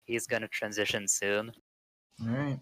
He's gonna transition soon. All right.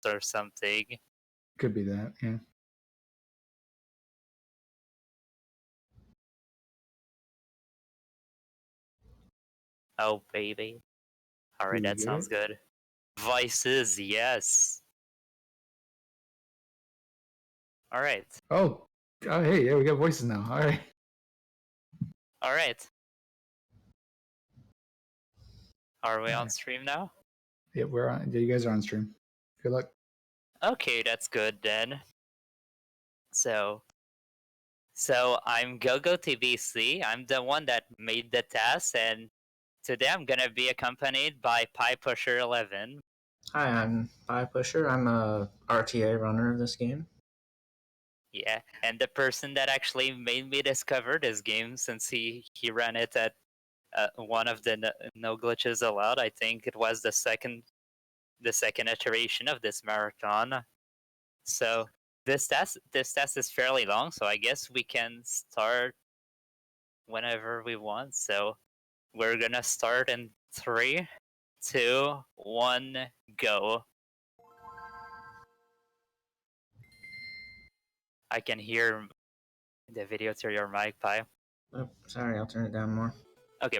Or something. Could be that, yeah. Oh, baby. Alright, Do you that get sounds it? good. Voices, yes. Alright. Oh, hey, yeah, we got voices now. All right. Alright. Are we on stream now? Yeah, we're on. Yeah, you guys are on stream. Good luck. Okay, that's good then. So I'm g0goTBC. I'm the one that made the TAS, and today I'm gonna be accompanied by PyPusher11. Hi, I'm Pusher. I'm a RTA runner of this game. Yeah, and the person that actually made me discover this game, since he ran it at one of the no glitches allowed. I think it was the second iteration of this marathon. So this test is fairly long, so I guess we can start whenever we want. So we're gonna start in 3, 2, 1, go. I can hear the video through your mic, Pi. Oh, sorry, I'll turn it down more. Okay.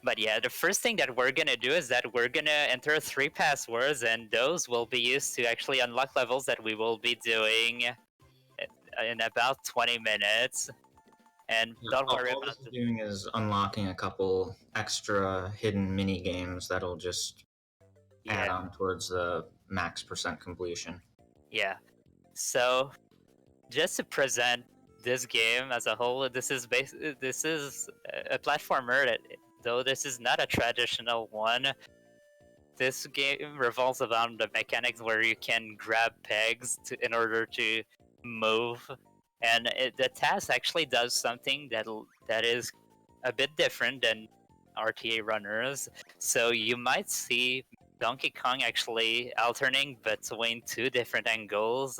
But yeah, the first thing that we're gonna do is that we're gonna enter 3 passwords, and those will be used to actually unlock levels that we will be doing in about 20 minutes. And don't worry All about this is doing is unlocking a couple extra hidden mini games that'll just add on towards the max percent completion. Yeah. So just to present this game as a whole, this is a platformer that, though this is not a traditional one, this game revolves around the mechanics where you can grab pegs in order to move, and the TAS actually does something that is a bit different than RTA runners. So you might see Donkey Kong actually alternating between two different angles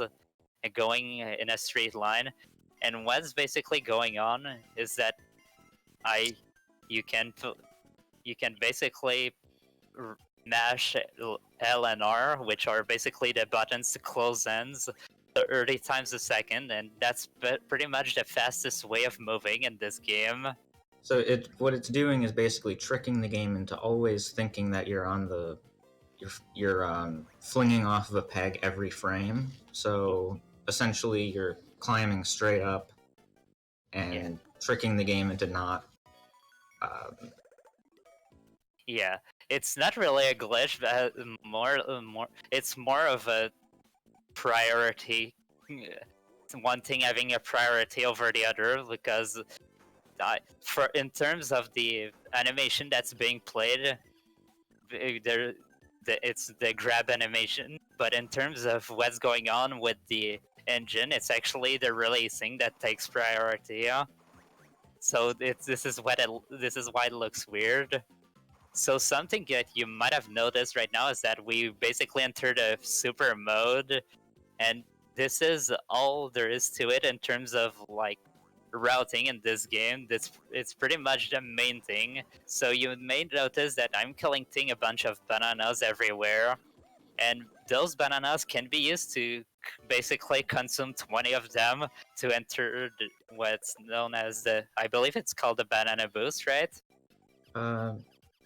and going in a straight line. And what's basically going on is that I you can basically mash L and R, which are basically the buttons to close ends, 30 times a second, and that's pretty much the fastest way of moving in this game. So what it's doing is basically tricking the game into always thinking that you're on the you're flinging off of a peg every frame. So essentially, you're climbing straight up and tricking the game into not. Yeah, it's not really a glitch, but it's more of a priority. One thing having a priority over the other, because for in terms of the animation that's being played, it's the grab animation. But in terms of what's going on with the engine, it's actually the releasing that takes priority. Yeah? So this is why it looks weird. So something that you might have noticed right now is that we basically entered a super mode, and this is all there is to it in terms of like routing in this game. It's pretty much the main thing. So you may notice that I'm collecting a bunch of bananas everywhere, and those bananas can be used to basically consume 20 of them to enter what's known as I believe it's called the banana boost, right?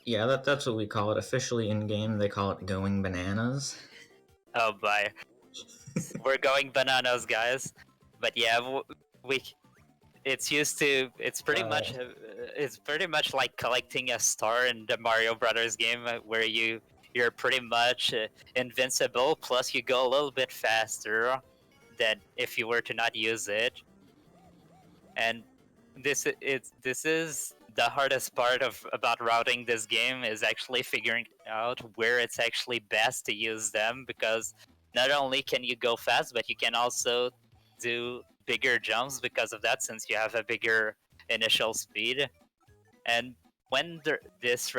Yeah, that's what we call it officially in game. They call it going bananas. Oh, bye. We're going bananas, guys. But yeah, it's used to. It's pretty much. It's pretty much like collecting a star in the Mario Brothers game, where you're pretty much invincible. Plus, you go a little bit faster than if you were to not use it. And this is the hardest part about routing this game, is actually figuring out where it's actually best to use them, because not only can you go fast, but you can also do bigger jumps because of that, since you have a bigger initial speed. And when this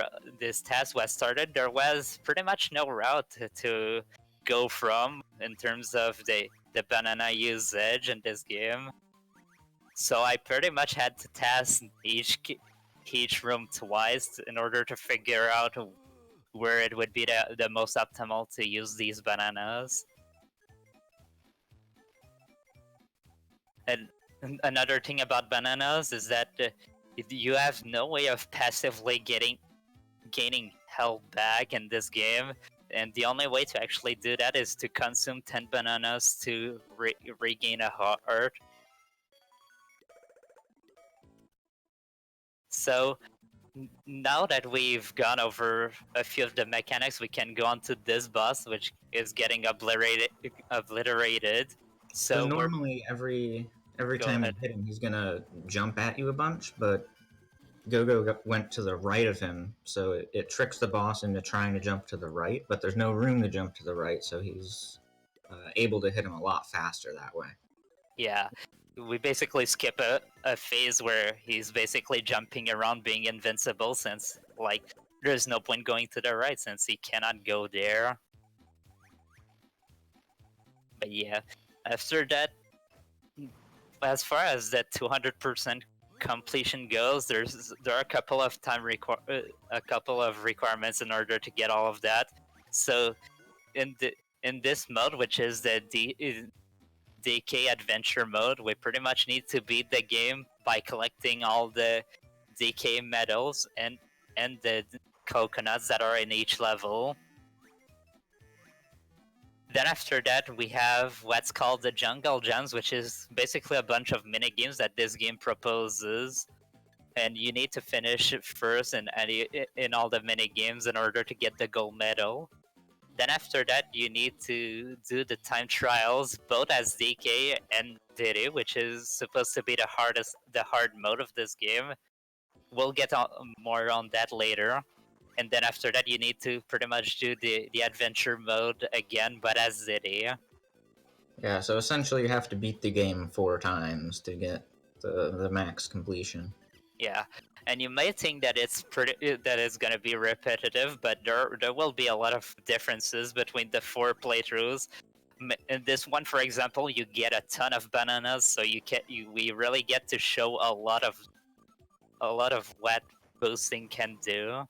task was started, there was pretty much no route to go from in terms of the banana usage in this game. So I pretty much had to test each room twice in order to figure out where it would be the most optimal to use these bananas. And another thing about bananas is that you have no way of passively gaining health back in this game, and the only way to actually do that is to consume 10 bananas to regain a heart. So now that we've gone over a few of the mechanics, we can go on to this boss, which is getting obliterated. So normally every time you hit him, he's gonna jump at you a bunch, but Go-Go went to the right of him, so it tricks the boss into trying to jump to the right, but there's no room to jump to the right, so he's able to hit him a lot faster that way. Yeah, we basically skip a phase where he's basically jumping around being invincible, since like there's no point going to the right since he cannot go there. But yeah, after that, as far as that 200% completion goes, there are a couple of requirements in order to get all of that. So in this mode, which is the DK adventure mode, we pretty much need to beat the game by collecting all the DK medals and the coconuts that are in each level. Then after that, we have what's called the Jungle Gems, which is basically a bunch of mini games that this game proposes, and you need to finish it first in all the mini games in order to get the gold medal. Then after that, you need to do the time trials, both as DK and Diddy, which is supposed to be the hard mode of this game. We'll get more on that later. And then after that, you need to pretty much do the adventure mode again, but as Diddy. Yeah, so essentially you have to beat the game 4 times to get the max completion. Yeah, and you may think that it's gonna be repetitive, but there will be a lot of differences between the 4 playthroughs. In this one, for example, you get a ton of bananas, so we really get to show a lot of what boosting can do.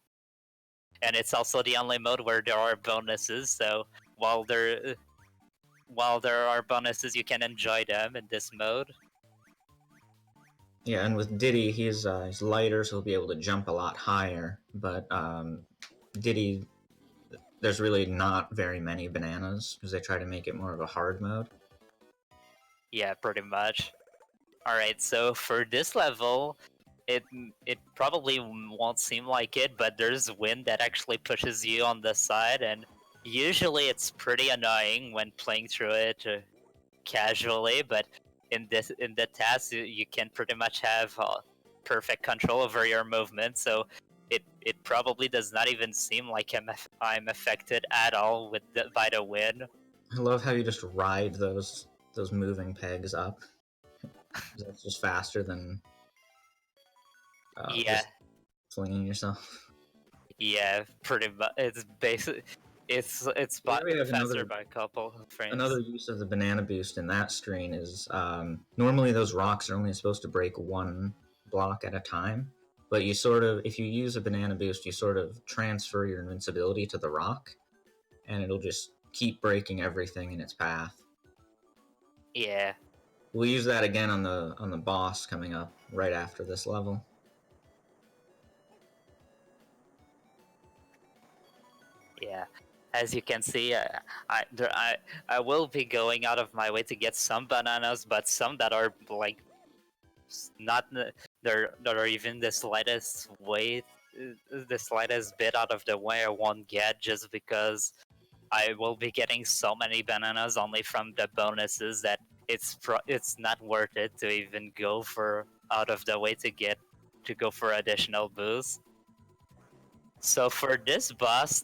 And it's also the only mode where there are bonuses. So while there are bonuses, you can enjoy them in this mode. Yeah, and with Diddy, he's lighter, so he'll be able to jump a lot higher. But Diddy, there's really not very many bananas because they try to make it more of a hard mode. Yeah, pretty much. All right, so for this level, it probably won't seem like it, but there's wind that actually pushes you on the side, and usually it's pretty annoying when playing through it casually. But in the TAS, you can pretty much have perfect control over your movement, so it probably does not even seem like I'm affected at all by the wind. I love how you just ride those moving pegs up. That's just faster than Yeah. just flinging yourself. Yeah, pretty much. It's basic. It's Here we have faster by a couple of frames. Another use of the banana boost in that screen is normally those rocks are only supposed to break 1 block at a time, but you sort of, if you use a banana boost, you sort of transfer your invincibility to the rock, and it'll just keep breaking everything in its path. Yeah. We'll use that again on the boss coming up right after this level. Yeah. As you can see, I will be going out of my way to get some bananas, but some that are like not that are even the slightest bit out of the way I won't get, just because I will be getting so many bananas only from the bonuses that it's not worth it to even go for out of the way to go for additional boosts. So for this boss,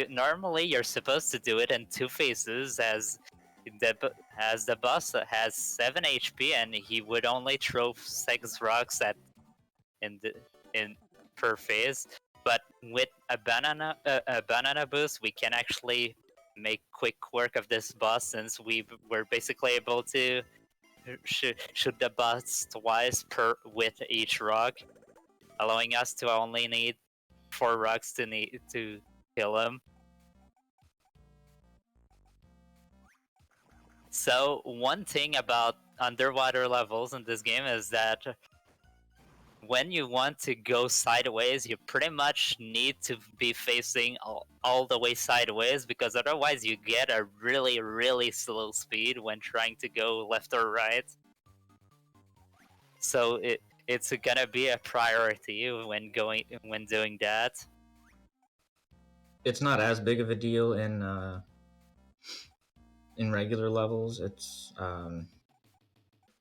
normally you're supposed to do it in 2 phases, as the boss has 7 HP and he would only throw 6 rocks in per phase. But with a banana boost, we can actually make quick work of this boss, since we're basically able to shoot the boss twice with each rock, allowing us to only need 4 rocks to kill him. So one thing about underwater levels in this game is that when you want to go sideways, you pretty much need to be facing all the way sideways, because otherwise you get a really, really slow speed when trying to go left or right. So it's gonna be a priority when doing that. It's not as big of a deal in regular levels. It's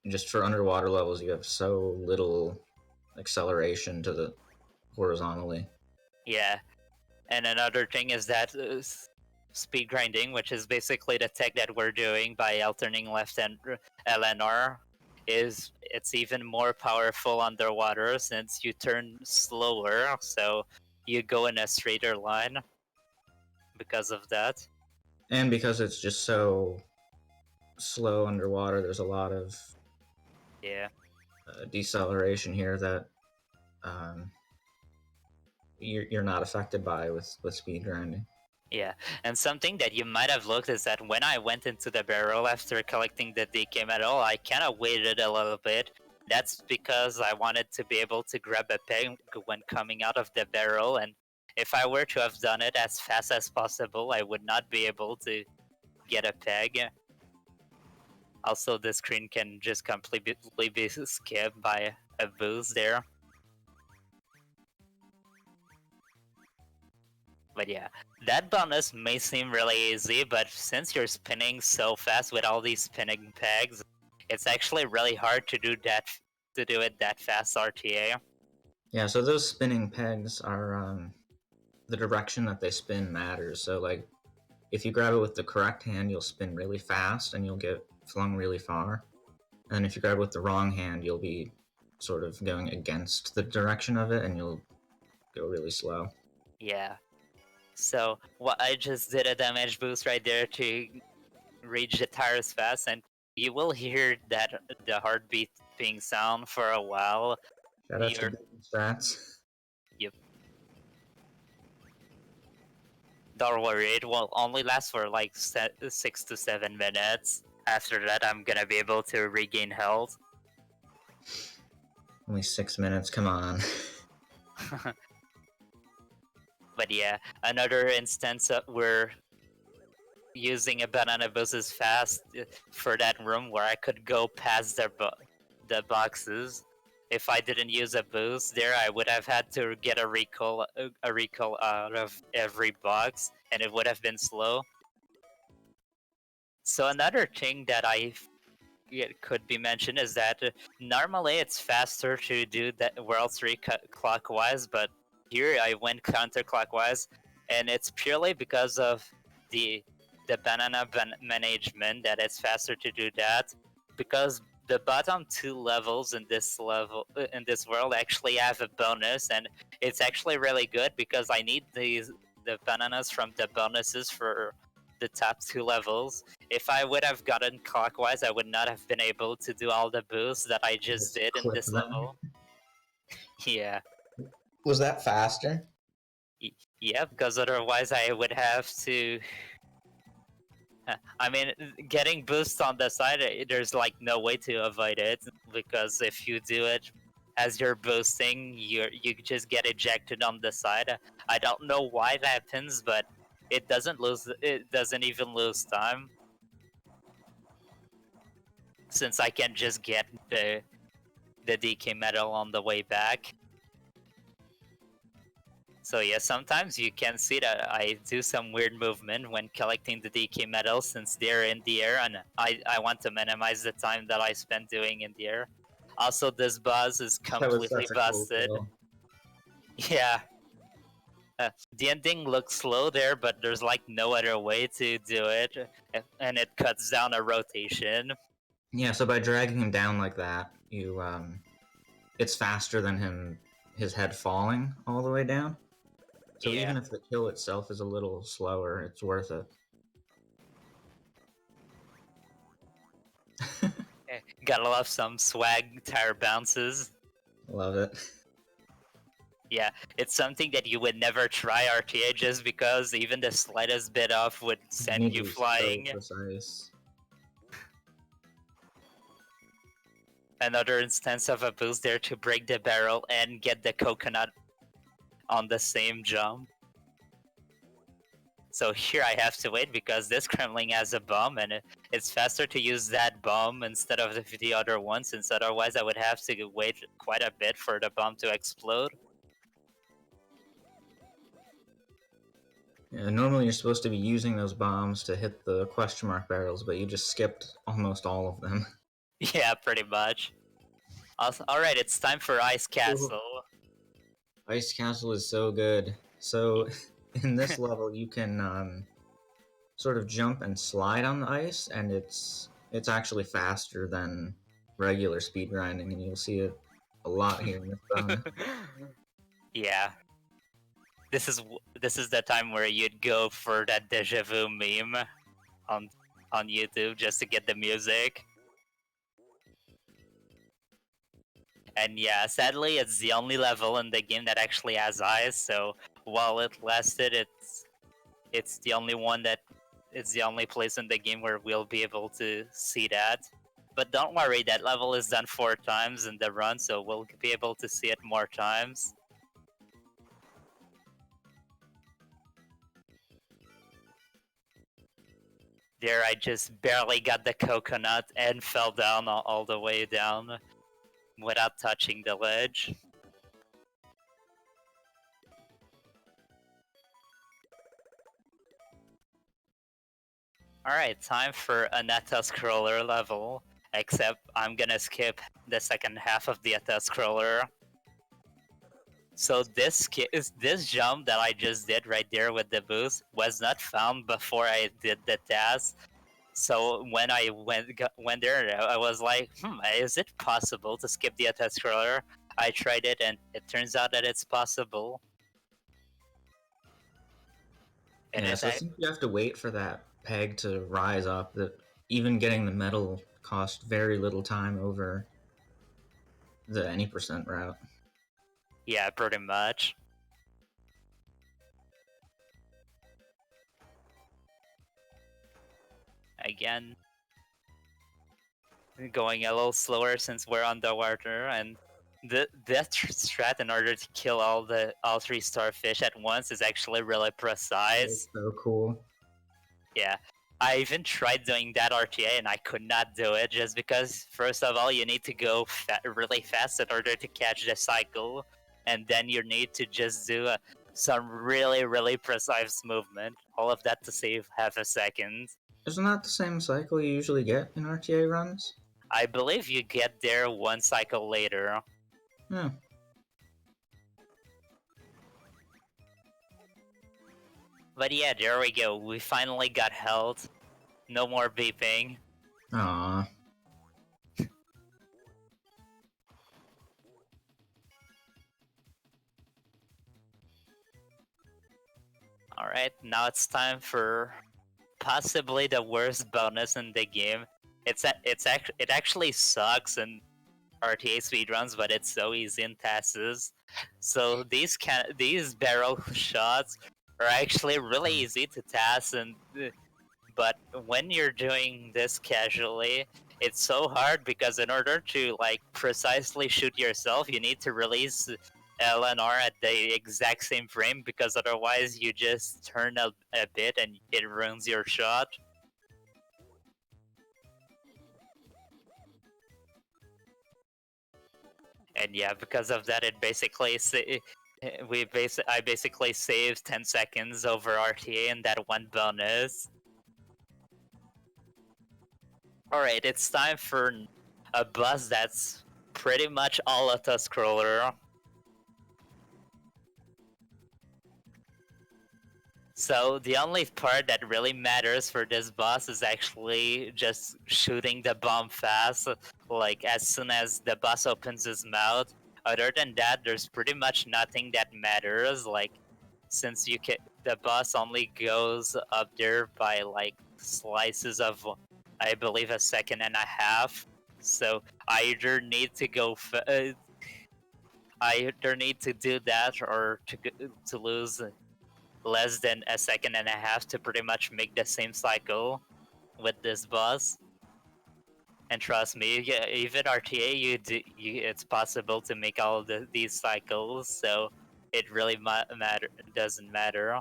just for underwater levels, you have so little acceleration to the horizontally. Yeah, and another thing is that speed grinding, which is basically the tech that we're doing by alternating left and LNR, it's even more powerful underwater, since you turn slower, so you go in a straighter line because of that. And because it's just so slow underwater, there's a lot of deceleration here that you're not affected by with speed grinding. Yeah, and something that you might have looked is that when I went into the barrel after collecting the DK medal, I kind of waited a little bit. That's because I wanted to be able to grab a peg when coming out of the barrel, and if I were to have done it as fast as possible, I would not be able to get a peg. Also, the screen can just completely be skipped by a boost there. But yeah, that bonus may seem really easy, but since you're spinning so fast with all these spinning pegs, it's actually really hard to do it that fast RTA. Yeah, so those spinning pegs are the direction that they spin matters. So like, if you grab it with the correct hand, you'll spin really fast and you'll get flung really far. And if you grab it with the wrong hand, you'll be sort of going against the direction of it and you'll go really slow. Yeah. So what I just did a damage boost right there to reach the tires fast, and you will hear that the heartbeat being sound for a while. Shout out to strats. Yep. Don't worry, it will only last for like 6 to 7 minutes. After that, I'm gonna be able to regain health. Only 6 minutes, come on. But yeah, another instance where using a banana boost is fast for that room where I could go past the boxes. If I didn't use a boost there, I would have had to get a recall out of every box, and it would have been slow. So another thing that it could be mentioned is that normally it's faster to do that World 3 clockwise, but here I went counterclockwise, and it's purely because of the banana management that it's faster to do that, because the bottom 2 levels in this world actually have a bonus, and it's actually really good because I need the bananas from the bonuses for the top 2 levels. If I would have gotten clockwise, I would not have been able to do all the boosts that I just did in this level. Yeah. Was that faster? Yeah, because otherwise I would have to... I mean, getting boosts on the side, there's like no way to avoid it, because if you do it as you're boosting, you just get ejected on the side. I don't know why that happens, but it doesn't even lose time, since I can just get the DK medal on the way back. So yeah, sometimes you can see that I do some weird movement when collecting the DK medals, since they're in the air, and I want to minimize the time that I spend doing in the air. Also, this boss is completely busted. Cool. Yeah. The ending looks slow there, but there's like no other way to do it, and it cuts down a rotation. Yeah, so by dragging him down like that, you it's faster than his head falling all the way down. So yeah, even if the kill itself is a little slower, it's worth it. Gotta love some swag tire bounces. Love it. Yeah, it's something that you would never try RTA, just because even the slightest bit off would send you flying. So precise. Another instance of a boost there to break the barrel and get the coconut on the same jump. So here I have to wait because this Kremling has a bomb, and it's faster to use that bomb instead of the other one, since otherwise I would have to wait quite a bit for the bomb to explode. Yeah, normally you're supposed to be using those bombs to hit the question mark barrels, but you just skipped almost all of them. Yeah, pretty much. Alright, it's time for Ice Castle. Ice Castle is so good. So, in this level, you can sort of jump and slide on the ice, and it's actually faster than regular speed grinding, and you'll see it a lot here in this zone. Yeah. This is the time where you'd go for that deja vu meme on YouTube just to get the music. And yeah, sadly, it's the only level in the game that actually has eyes. So while it lasted, it's the only place in the game where we'll be able to see that. But don't worry, that level is done 4 times in the run, so we'll be able to see it more times. There, I just barely got the coconut and fell down all the way down without touching the ledge. Alright, time for an scroller level, except I'm gonna skip the second half of the scroller. So this jump that I just did right there with the boost was not found before I did the TAS. So when I went there, I was like, is it possible to skip the scroller? I tried it, and it turns out that it's possible. Yeah, so since you have to wait for that peg to rise up, that even getting the medal cost very little time over the any percent route. Yeah, pretty much. Again, going a little slower since we're underwater, and that strat in order to kill all 3 starfish at once is actually really precise. It's so cool. Yeah, I even tried doing that RTA and I could not do it just because, first of all, you need to go really fast in order to catch the cycle, and then you need to just do some really precise movement. All of that to save half a second. Isn't that the same cycle you usually get in RTA runs? I believe you get there 1 cycle later. Yeah. But yeah, there we go. We finally got health. No more beeping. Aww. Alright, now it's time for possibly the worst bonus in the game. It actually sucks in RTA speedruns, but it's so easy in TASes. So these barrel shots are actually really easy to TAS, but when you're doing this casually, it's so hard because in order to like precisely shoot yourself, you need to release LNR at the exact same frame, because otherwise you just turn a bit and it ruins your shot. And yeah, because of that, it basically I basically saved 10 seconds over RTA in that one bonus. Alright, it's time for a boss that's pretty much all auto-scroller. So the only part that really matters for this boss is actually just shooting the bomb fast, like as soon as the boss opens his mouth. Other than that, there's pretty much nothing that matters, like since the boss only goes up there by like slices of, I believe, 1.5 seconds. So I either need to I either need to do that or to lose less than 1.5 seconds to pretty much make the same cycle with this boss. And trust me, even RTA, it's possible to make all these cycles, so it really doesn't matter.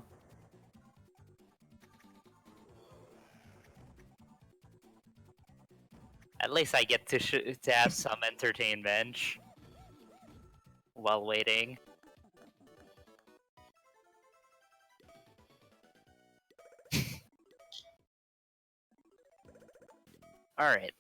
At least I get to have some entertainment while waiting. Alright,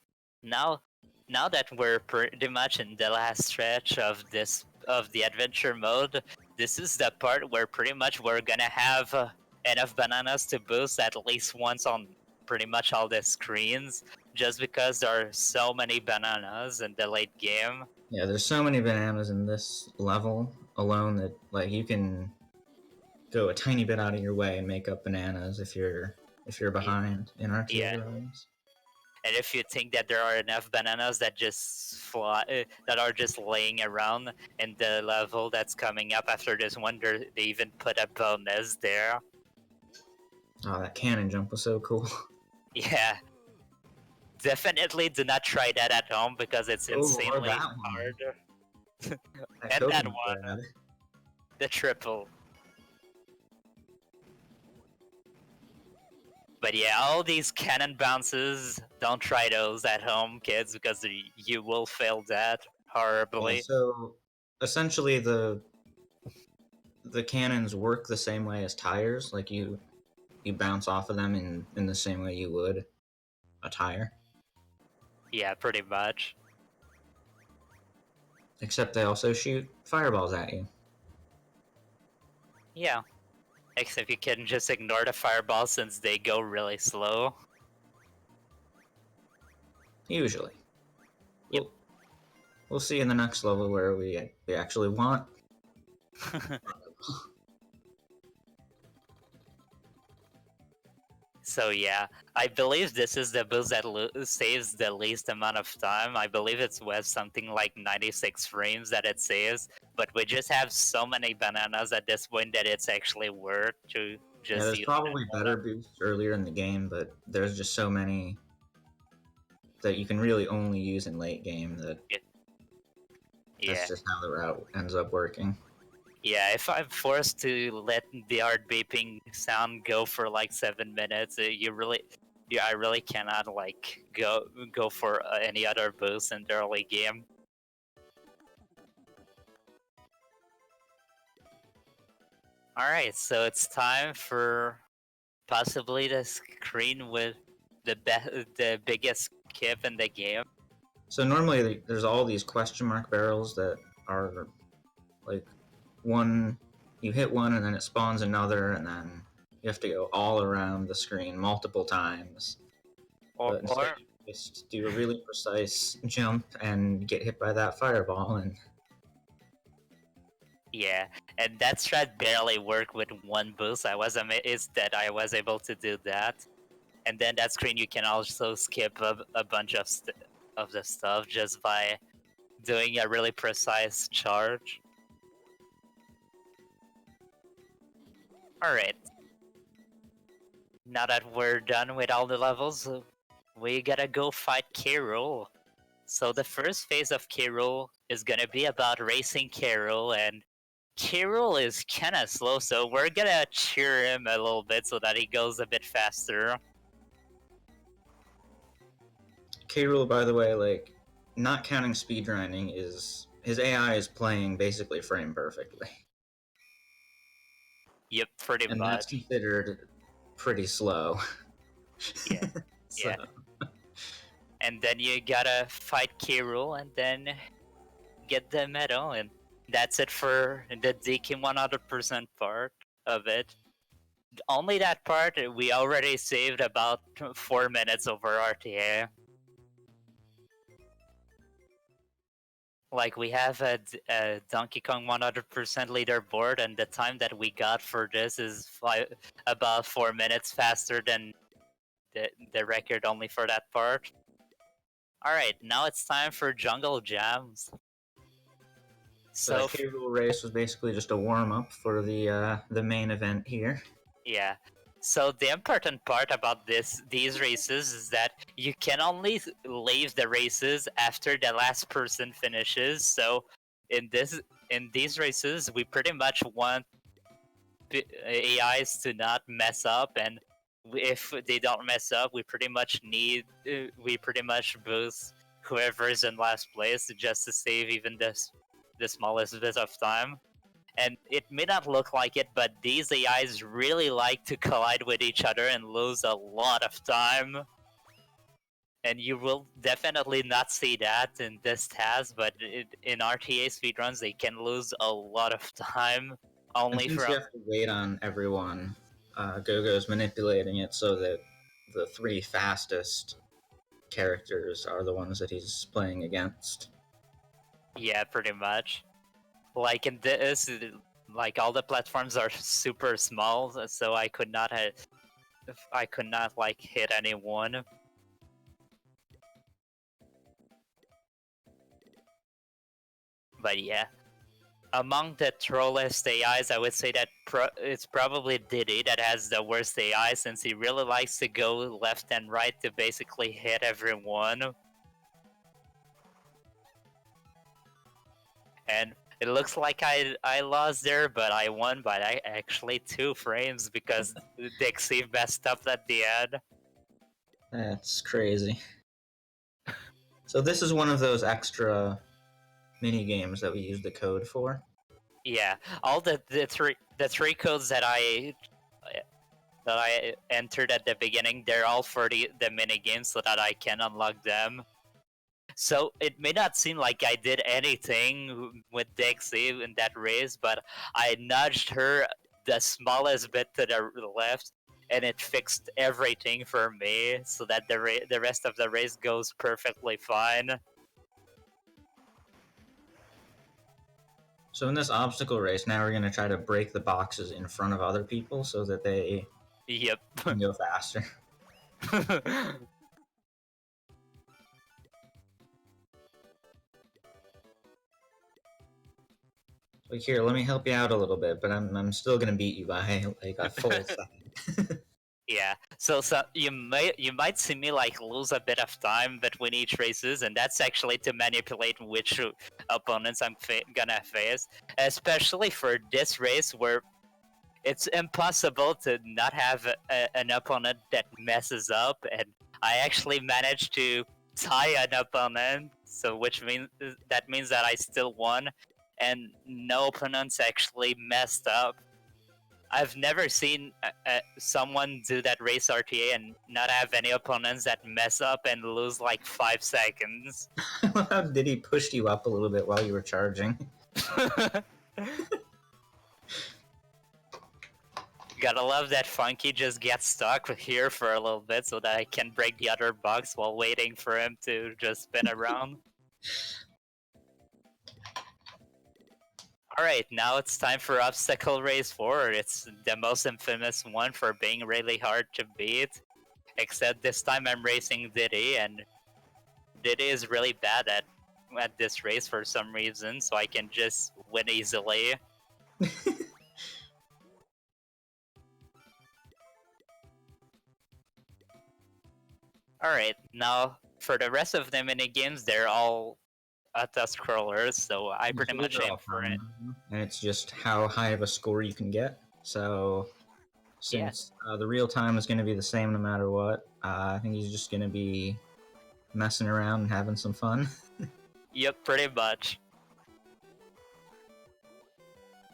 now that we're pretty much in the last stretch of the adventure mode, this is the part where pretty much we're gonna have enough bananas to boost at least once on pretty much all the screens, just because there are so many bananas in the late game. Yeah, there's so many bananas in this level alone that like you can go a tiny bit out of your way and make up bananas if you're behind in RTA runs. And if you think that there are enough bananas that just that are just laying around in the level that's coming up after this one, they even put a bonus there. Oh, that cannon jump was so cool. Yeah. Definitely do not try that at home because it's insanely hard. And that one, the triple. But yeah, all these cannon bounces, don't try those at home, kids, because you will fail that horribly. Yeah, so essentially the cannons work the same way as tires. Like you bounce off of them in the same way you would a tire. Yeah, pretty much. Except they also shoot fireballs at you. Yeah. Except you can just ignore the fireball since they go really slow. Usually. Yep. We'll see in the next level where we actually want. So yeah, I believe this is the boost that saves the least amount of time. I believe it's with something like 96 frames that it saves, but we just have so many bananas at this point that it's actually worth to just Yeah, there's use probably better boosts earlier in the game, but there's just so many that you can really only use in late game that that's just how the route ends up working. Yeah, if I'm forced to let the art beeping sound go for like 7 minutes, I really cannot like go for any other boost in the early game. All right, so it's time for possibly the screen with the biggest skip in the game. So normally there's all these question mark barrels that are like one, you hit one and then it spawns another, and then you have to go all around the screen multiple times. But instead you just do a really precise jump and get hit by that fireball, and yeah, and that strat barely worked with one boost. I was amazed that I was able to do that. And then that screen you can also skip a bunch of the stuff just by doing a really precise charge. Alright. Now that we're done with all the levels, we gotta go fight K-Rool. So the first phase of K-Rool is gonna be about racing K-Rool, and K-Rool is kinda slow, so we're gonna cheer him a little bit so that he goes a bit faster. K-Rool, by the way, like, not counting speedrunning, is his AI is playing basically frame perfectly. Yep, pretty and much. That's considered pretty slow. Yeah. So. Yeah. And then you gotta fight K-Rool and then get the medal, and that's it for the DK 100% part of it. Only that part, we already saved about 4 minutes over RTA. Like, we have a Donkey Kong 100% leaderboard, and the time that we got for this is about 4 minutes faster than the record only for that part. Alright, now it's time for Jungle Jams. So the K-Rool race was basically just a warm-up for the main event here. Yeah. So the important part about these races is that you can only leave the races after the last person finishes. So in these races, we pretty much want AIs to not mess up, and if they don't mess up, we pretty much boost whoever's in last place just to save even the smallest bit of time. And it may not look like it, but these AIs really like to collide with each other and lose a lot of time. And you will definitely not see that in this TAS, but in RTA speedruns, they can lose a lot of time. Only since you have to wait on everyone, GoGo's manipulating it so that the 3 fastest characters are the ones that he's playing against. Yeah, pretty much. Like in this, like all the platforms are super small, so I could not like hit anyone. But yeah, among the trollest AIs, I would say that it's probably Diddy that has the worst AI, since he really likes to go left and right to basically hit everyone. And It looks like I lost there, but I won by actually 2 frames because Dixie messed up at the end. That's crazy. So this is one of those extra mini games that we use the code for. Yeah, all the three codes that I entered at the beginning, they're all for the mini games so that I can unlock them. So it may not seem like I did anything with Dixie in that race, but I nudged her the smallest bit to the left, and it fixed everything for me, so that the rest of the race goes perfectly fine. So in this obstacle race, now we're going to try to break the boxes in front of other people so that they Yep. can go faster. Like, here, let me help you out a little bit, but I'm still going to beat you by like a full second. Yeah, so you might see me like lose a bit of time between each races, and that's actually to manipulate which opponents I'm gonna face. Especially for this race, where it's impossible to not have an opponent that messes up, and I actually managed to tie an opponent, so which means that I still won, and no opponents actually messed up. I've never seen someone do that race RTA and not have any opponents that mess up and lose like 5 seconds. How did he push you up a little bit while you were charging? Gotta love that Funky just gets stuck here for a little bit so that I can break the other box while waiting for him to just spin around. Alright, now it's time for Obstacle Race 4. It's the most infamous one for being really hard to beat. Except this time I'm racing Diddy, and Diddy is really bad at this race for some reason, so I can just win easily. Alright, now for the rest of the minigames, they're all scrollers, so I pretty much aim for it. And it's just how high of a score you can get. So since the real time is going to be the same no matter what, I think he's just going to be messing around and having some fun. Yep, pretty much.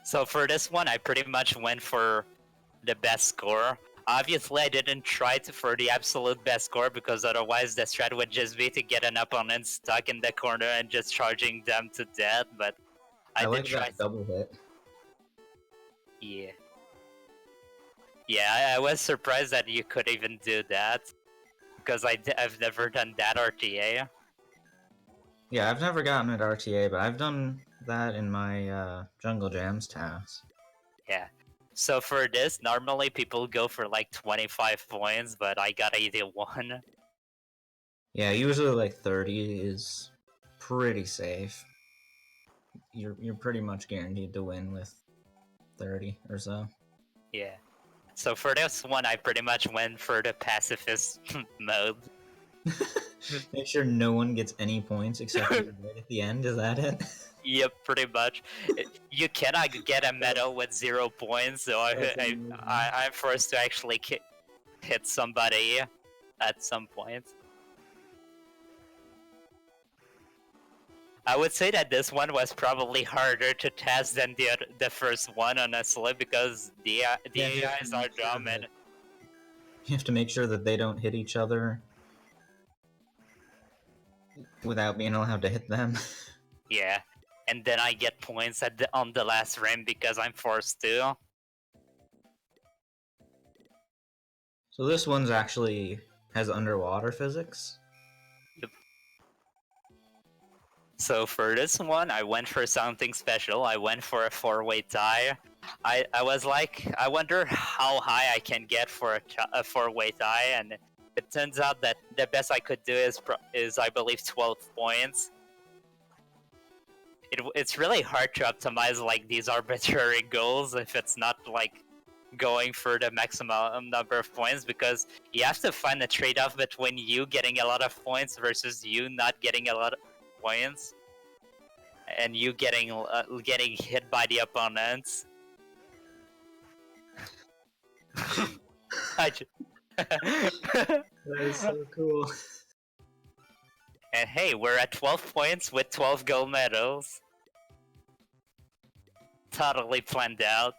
So for this one, I pretty much went for the best score. Obviously, I didn't try for the absolute best score because otherwise the strat would just be to get an opponent stuck in the corner and just charging them to death, but I like did try that double hit. Yeah. Yeah, I was surprised that you could even do that, because I've never done that RTA. Yeah, I've never gotten it RTA, but I've done that in my Jungle Jams TAS. Yeah. So for this, normally people go for like 25 points, but I got 81. Yeah, usually like 30 is pretty safe. You're pretty much guaranteed to win with 30 or so. Yeah. So for this one, I pretty much went for the pacifist mode. Make sure no one gets any points except you right at the end, is that it? Yep, pretty much. You cannot get a medal with 0 points, so I'm forced to actually hit somebody at some point. I would say that this one was probably harder to test than the first one, honestly, because the AIs are dumb and you have to make sure that they don't hit each other without being allowed to hit them. yeah, and then I get points on the last rim because I'm forced to. So this one's actually has underwater physics. Yep. So for this one, I went for something special. I went for a 4-way tie. I was like, I wonder how high I can get for a 4-way tie, and it turns out that the best I could do is I believe 12 points. It's really hard to optimize like these arbitrary goals if it's not like going for the maximum number of points, because you have to find a trade-off between you getting a lot of points versus you not getting a lot of points. and you getting hit by the opponents. That is so cool. And hey, we're at 12 points with 12 gold medals. Totally planned out.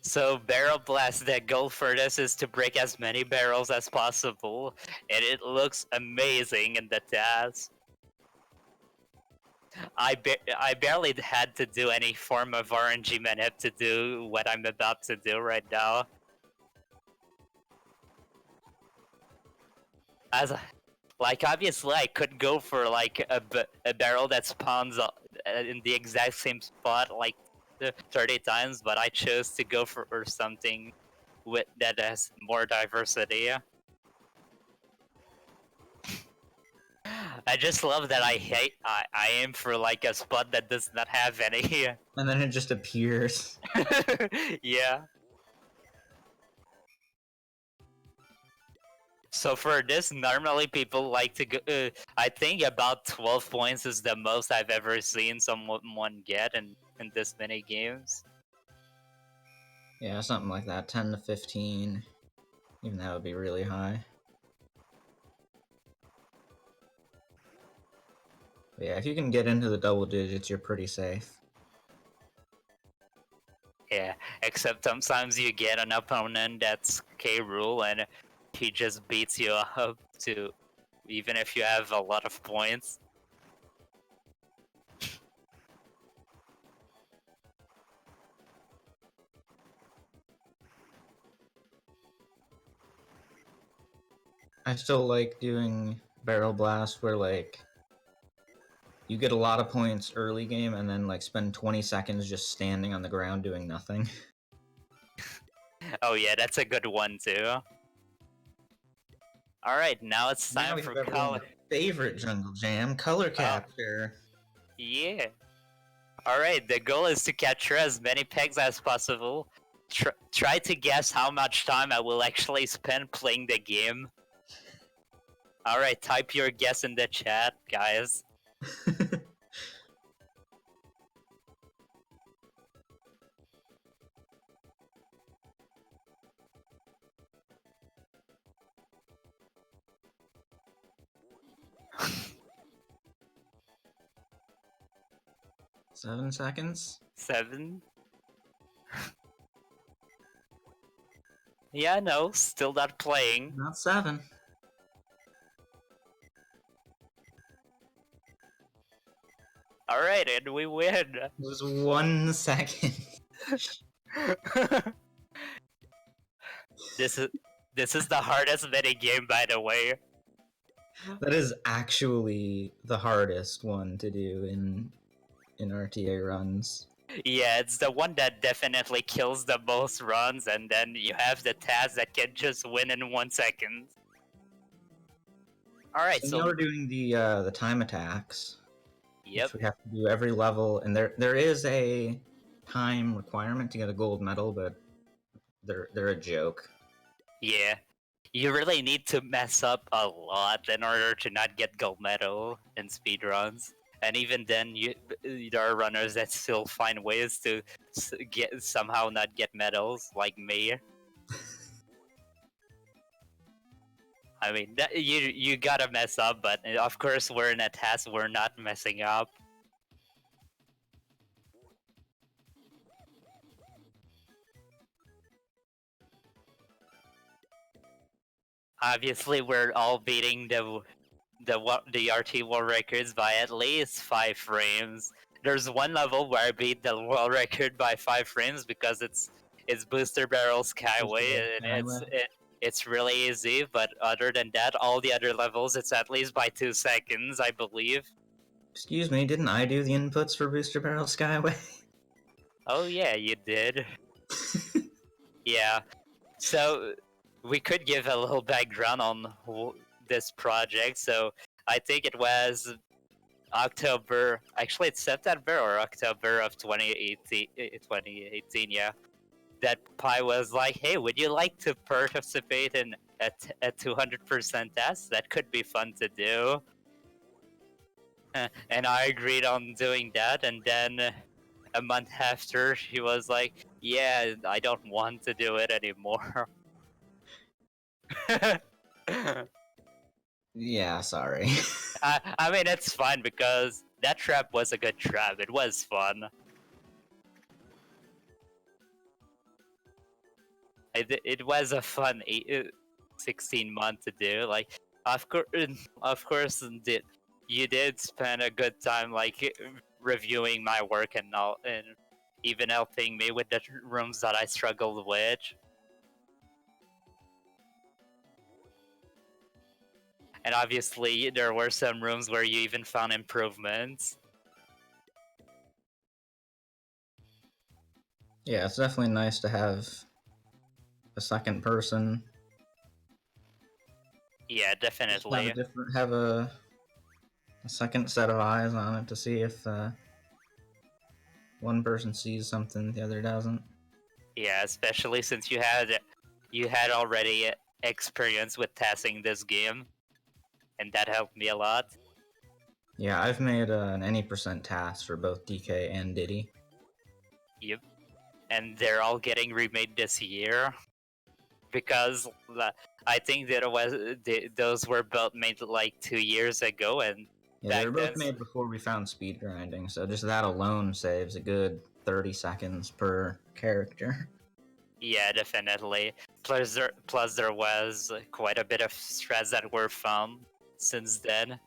So Barrel Blast, the goal for this is to break as many barrels as possible, and it looks amazing in the TAS. I barely had to do any form of RNG manip to do what I'm about to do right now. Like, obviously I could go for like a barrel that spawns in the exact same spot like 30 times, but I chose to go for something that has more diversity. I just love that I aim for like a spot that does not have any. And then it just appears. Yeah. So for this, normally people like to go. I think about 12 points is the most I've ever seen someone get in this many games. Yeah, something like that. 10 to 15. Even that would be really high. But yeah, if you can get into the double digits, you're pretty safe. Yeah, except sometimes you get an opponent that's K rule and he just beats you up to, even if you have a lot of points. I still like doing Barrel Blast where like you get a lot of points early game and then like spend 20 seconds just standing on the ground doing nothing. Oh yeah, that's a good one too. Alright, now it's Now time we for have everyone's favorite jungle jam, color capture. Yeah. Alright, the goal is to capture as many pegs as possible. Try to guess how much time I will actually spend playing the game. Alright, type your guess in the chat, guys. Seven seconds? 7? Yeah, no, still not playing. Not 7. Alright, and we win. It was 1 second. This is the hardest mini game, by the way. That is actually the hardest one to do in RTA runs. Yeah, it's the one that definitely kills the most runs, and then you have the TAS that can just win in 1 second. Alright, So now we're doing the time attacks. Yep. Which we have to do every level, and there is a time requirement to get a gold medal, but they're a joke. Yeah. You really need to mess up a lot in order to not get gold medal in speedruns. And even then, there are runners that still find ways to somehow not get medals, like me. I mean, you gotta mess up, but of course we're in a TAS, we're not messing up. Obviously, we're all beating the RT world records by at least 5 frames. There's one level where I beat the world record by 5 frames because it's Booster Barrel Skyway, and it's really easy. But other than that, all the other levels, it's at least by 2 seconds, I believe. Excuse me, didn't I do the inputs for Booster Barrel Skyway? Oh yeah, you did. Yeah. So we could give a little background on this project. So I think it was October, actually it's September or October of 2018, yeah. That Pi was like, hey, would you like to participate in a 200% test? That could be fun to do. And I agreed on doing that, and then a month after, she was like, "Yeah, I don't want to do it anymore." Yeah, sorry. I mean, it's fine because that trap was a good trap. It was fun. It was a fun 16 month to do. Like, of course, you did spend a good time like reviewing my work and all, and even helping me with the rooms that I struggled with. And obviously, there were some rooms where you even found improvements. Yeah, it's definitely nice to have a second person. Yeah, definitely. Have a second set of eyes on it to see if one person sees something the other doesn't. Yeah, especially since you had already experience with TASing this game, and that helped me a lot. Yeah, I've made an any percent task for both DK and Diddy. Yep. And they're all getting remade this year because I think that those were built made like 2 years ago, and Yeah, they back were both then. made before we found speed grinding, so just that alone saves a good 30 seconds per character. Yeah, definitely. Plus there was quite a bit of strats that were found since then.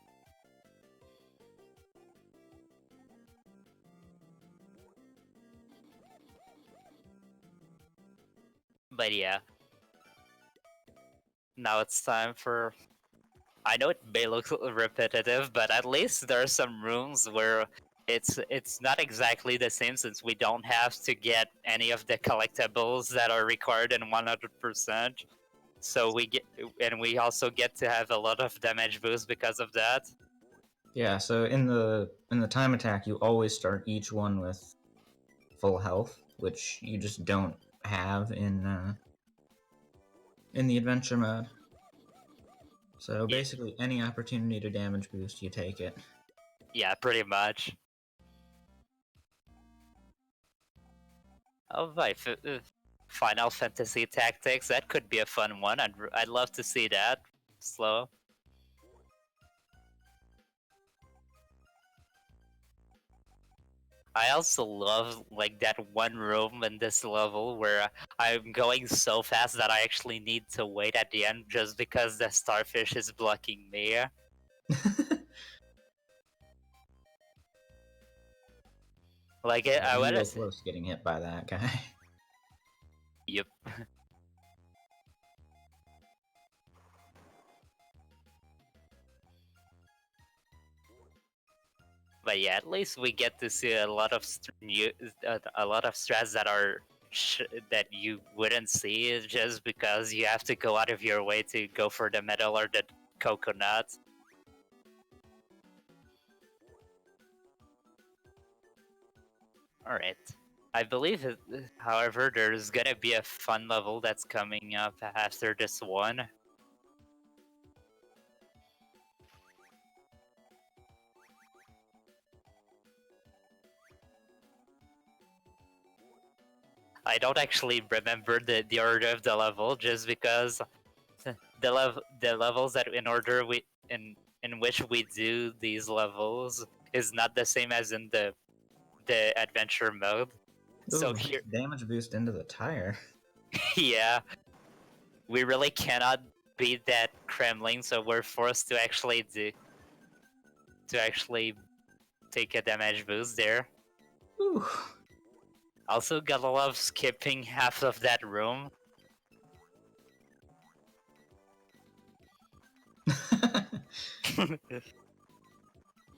But yeah, now it's time for. I know it may look repetitive, but at least there are some rooms where it's not exactly the same since we don't have to get any of the collectibles that are required in 100%. So we also get to have a lot of damage boost because of that. Yeah, so in the time attack, you always start each one with full health, which you just don't have in the adventure mode. So basically, any opportunity to damage boost, you take it. Yeah, pretty much. Oh, right. Final Fantasy Tactics. That could be a fun one. I'd love to see that. Slow. I also love like that one room in this level where I'm going so fast that I actually need to wait at the end just because the starfish is blocking me. Like I I'm want real to. close getting hit by that guy. Yep. But yeah, at least we get to see a lot of a lot of strats that are that you wouldn't see just because you have to go out of your way to go for the metal or the coconut. All right. I believe, however, there's gonna be a fun level that's coming up after this one. I don't actually remember the order of the level just because the levels that in which we do these levels is not the same as in the adventure mode. So Ooh, here, damage boost into the tire. yeah, we really cannot beat that Kremlin, so we're forced to actually take a damage boost there. Ooh. Also, gotta love skipping half of that room.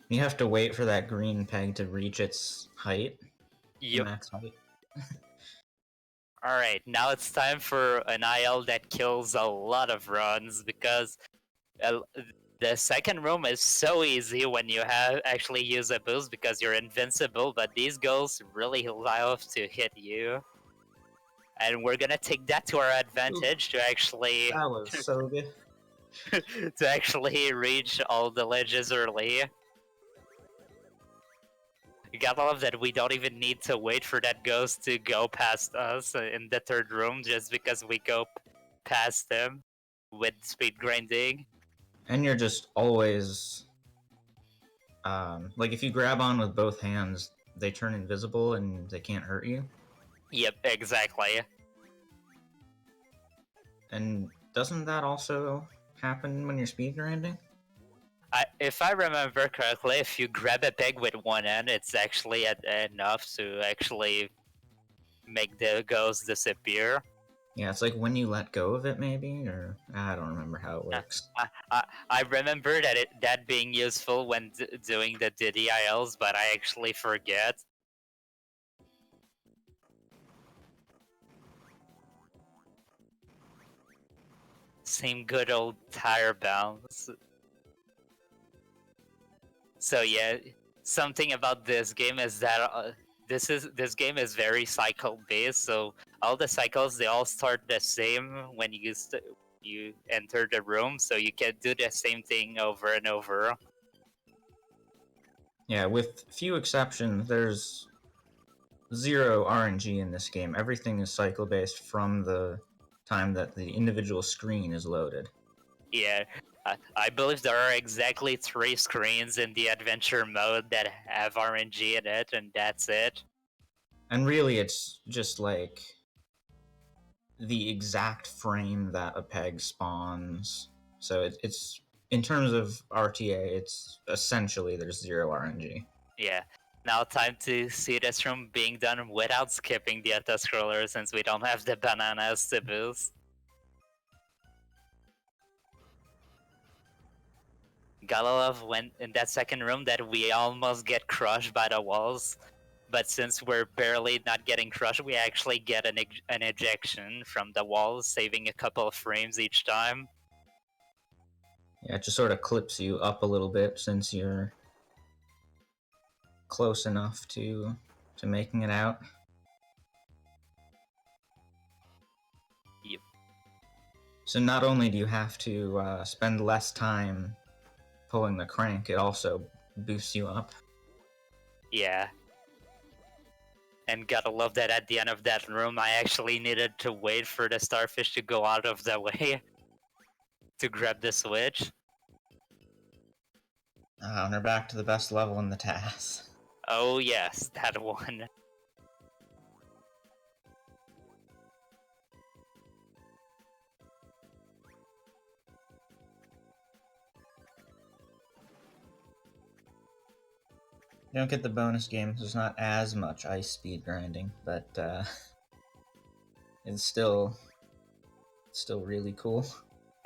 You have to wait for that green peg to reach its height, Yep. max height. Alright, now it's time for an IL that kills a lot of runs because uh, the second room is so easy when you have actually use a boost because you're invincible, but these girls really love to hit you. And we're gonna take that to our advantage to actually That was so good. to actually reach all the ledges early. You gotta love that we don't even need to wait for that ghost to go past us in the third room just because we go past them with speed grinding. And you're just always like if you grab on with both hands, they turn invisible and they can't hurt you. Yep, exactly. And doesn't that also happen when you're speed grinding? If I remember correctly, if you grab a peg with one hand, it's actually enough to actually make the ghost disappear. Yeah, it's like when you let go of it, maybe, or I don't remember how it works. I remember that being useful when doing the DDILs, but I actually forget. Same good old tire bounce. So yeah, something about this game is that this game is very cycle based. So all the cycles they all start the same when you enter the room. So you can do the same thing over and over. Yeah, with few exceptions, there's zero RNG in this game. Everything is cycle based from the time that the individual screen is loaded. Yeah, I believe there are exactly 3 screens in the adventure mode that have RNG in it, and that's it. And really, it's just like the exact frame that a peg spawns. So it's in terms of RTA, it's essentially there's zero RNG. Yeah. Now time to see this room being done without skipping the auto-scroller since we don't have the bananas to boost. Gotta love when in that second room that we almost get crushed by the walls. But since we're barely not getting crushed, we actually get an ejection from the walls, saving a couple of frames each time. Yeah, it just sort of clips you up a little bit since you're close enough to making it out. Yep. So not only do you have to spend less time pulling the crank, it also boosts you up. Yeah. And gotta love that at the end of that room, I actually needed to wait for the starfish to go out of the way to grab the switch. And we're back to the best level in the TAS. Oh yes, that one. You don't get the bonus games, there's not as much ice speed grinding, but it's still really cool.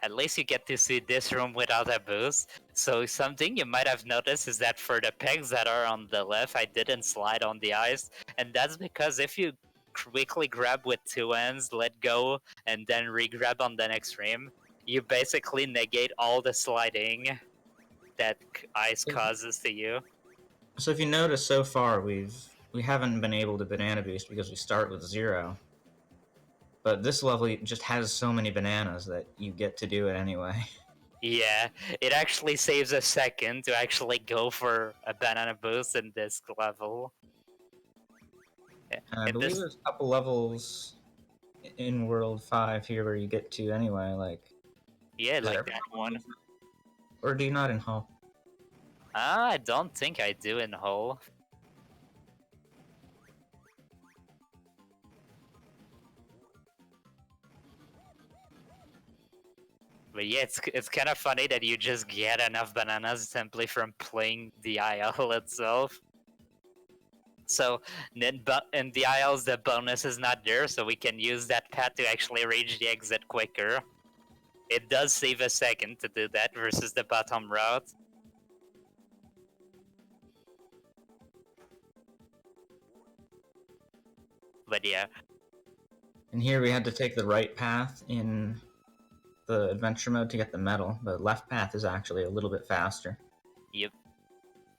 At least you get to see this room without a boost. So something you might have noticed is that for the pegs that are on the left, I didn't slide on the ice. And that's because if you quickly grab with 2 hands, let go, and then re-grab on the next frame, you basically negate all the sliding that ice causes to you. So if you notice so far, we haven't been able to banana boost because we start with 0. But this level just has so many bananas that you get to do it anyway. Yeah, it actually saves a second to actually go for a banana boost in this level. And I believe there's a couple levels in World 5 here where you get to anyway, like... Yeah, like that one. Or do you not in Hull? I don't think I do in Hull. But yeah, it's kind of funny that you just get enough bananas simply from playing the IL itself. So in the ILs, the bonus is not there, so we can use that path to actually reach the exit quicker. It does save a second to do that versus the bottom route. But yeah. And here we had to take the right path in the adventure mode to get the medal, but left path is actually a little bit faster. Yep.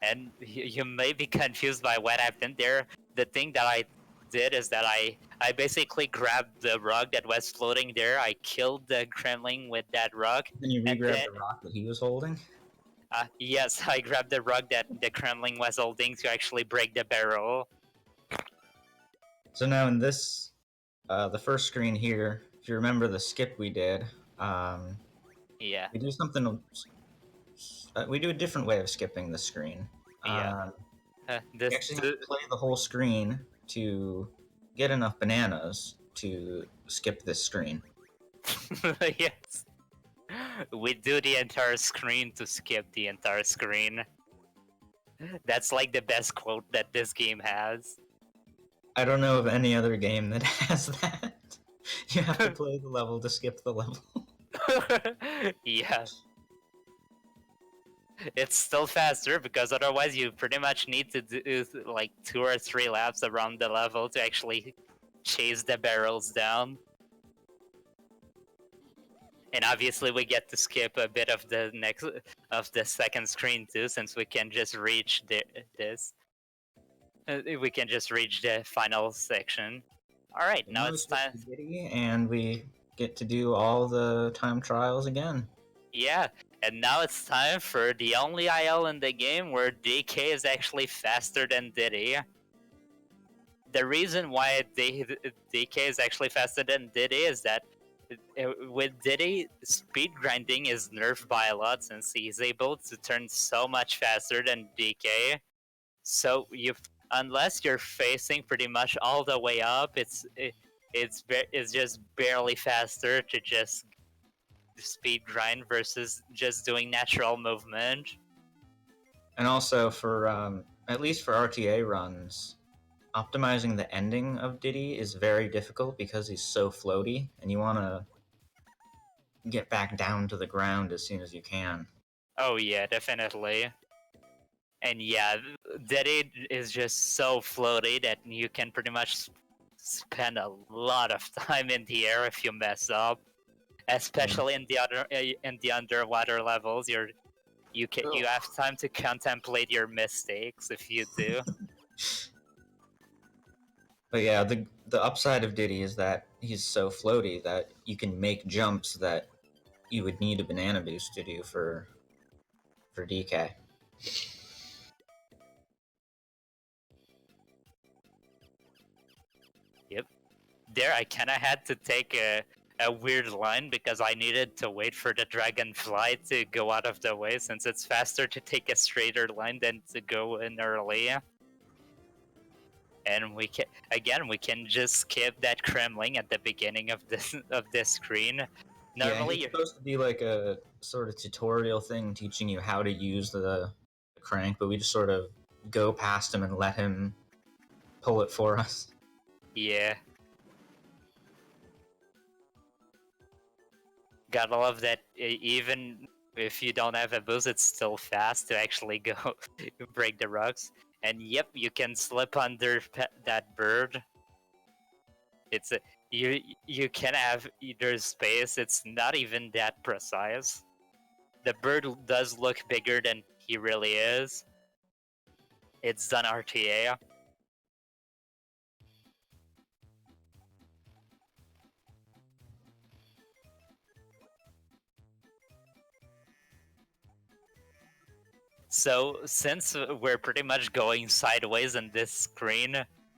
And you may be confused by what happened there. The thing that I did is that I basically grabbed the rock that was floating there. I killed the gremlin with that rock. Then you re-grabbed the rock that he was holding? Yes, I grabbed the rug that the Kremlin was holding to actually break the barrel. So now in this, the first screen here, if you remember the skip we did, Yeah, we do something. We do a different way of skipping the screen. yeah. You actually have to play the whole screen to get enough bananas to skip this screen. Yes. We do the entire screen to skip the entire screen. That's like the best quote that this game has. I don't know of any other game that has that. You have to play the level to skip the level. Yeah. It's still faster because otherwise you pretty much need to do like 2 or 3 laps around the level to actually chase the barrels down. And obviously we get to skip a bit of the second screen too, since we can just reach this. We can just reach the final section. All right, now it's time. Diddy, and we get to do all the time trials again. Yeah, and now it's time for the only IL in the game where DK is actually faster than Diddy. The reason why DK is actually faster than Diddy is that with Diddy, speed grinding is nerfed by a lot since he's able to turn so much faster than DK. So unless you're facing pretty much all the way up, it's just barely faster to just speed grind versus just doing natural movement. And also for at least for RTA runs, optimizing the ending of Diddy is very difficult because he's so floaty, and you want to get back down to the ground as soon as you can. Oh yeah, definitely. And yeah, Diddy is just so floaty that you can pretty much spend a lot of time in the air if you mess up. Especially in the underwater levels, you have time to contemplate your mistakes if you do. But yeah, the upside of Diddy is that he's so floaty that you can make jumps that you would need a banana boost to do for DK. Yep. There, I kind of had to take a weird line because I needed to wait for the dragonfly to go out of the way, since it's faster to take a straighter line than to go in early. And we can just skip that Kremlin at the beginning of this screen. Normally, it's supposed to be like a sort of tutorial thing teaching you how to use the crank, but we just sort of go past him and let him pull it for us. yeah. Gotta love that even if you don't have a boost, it's still fast to actually go break the rocks. And yep, you can slip under that bird. It's a, you can have either space. It's not even that precise. The bird does look bigger than he really is. It's done RTA. So since we're pretty much going sideways in this screen,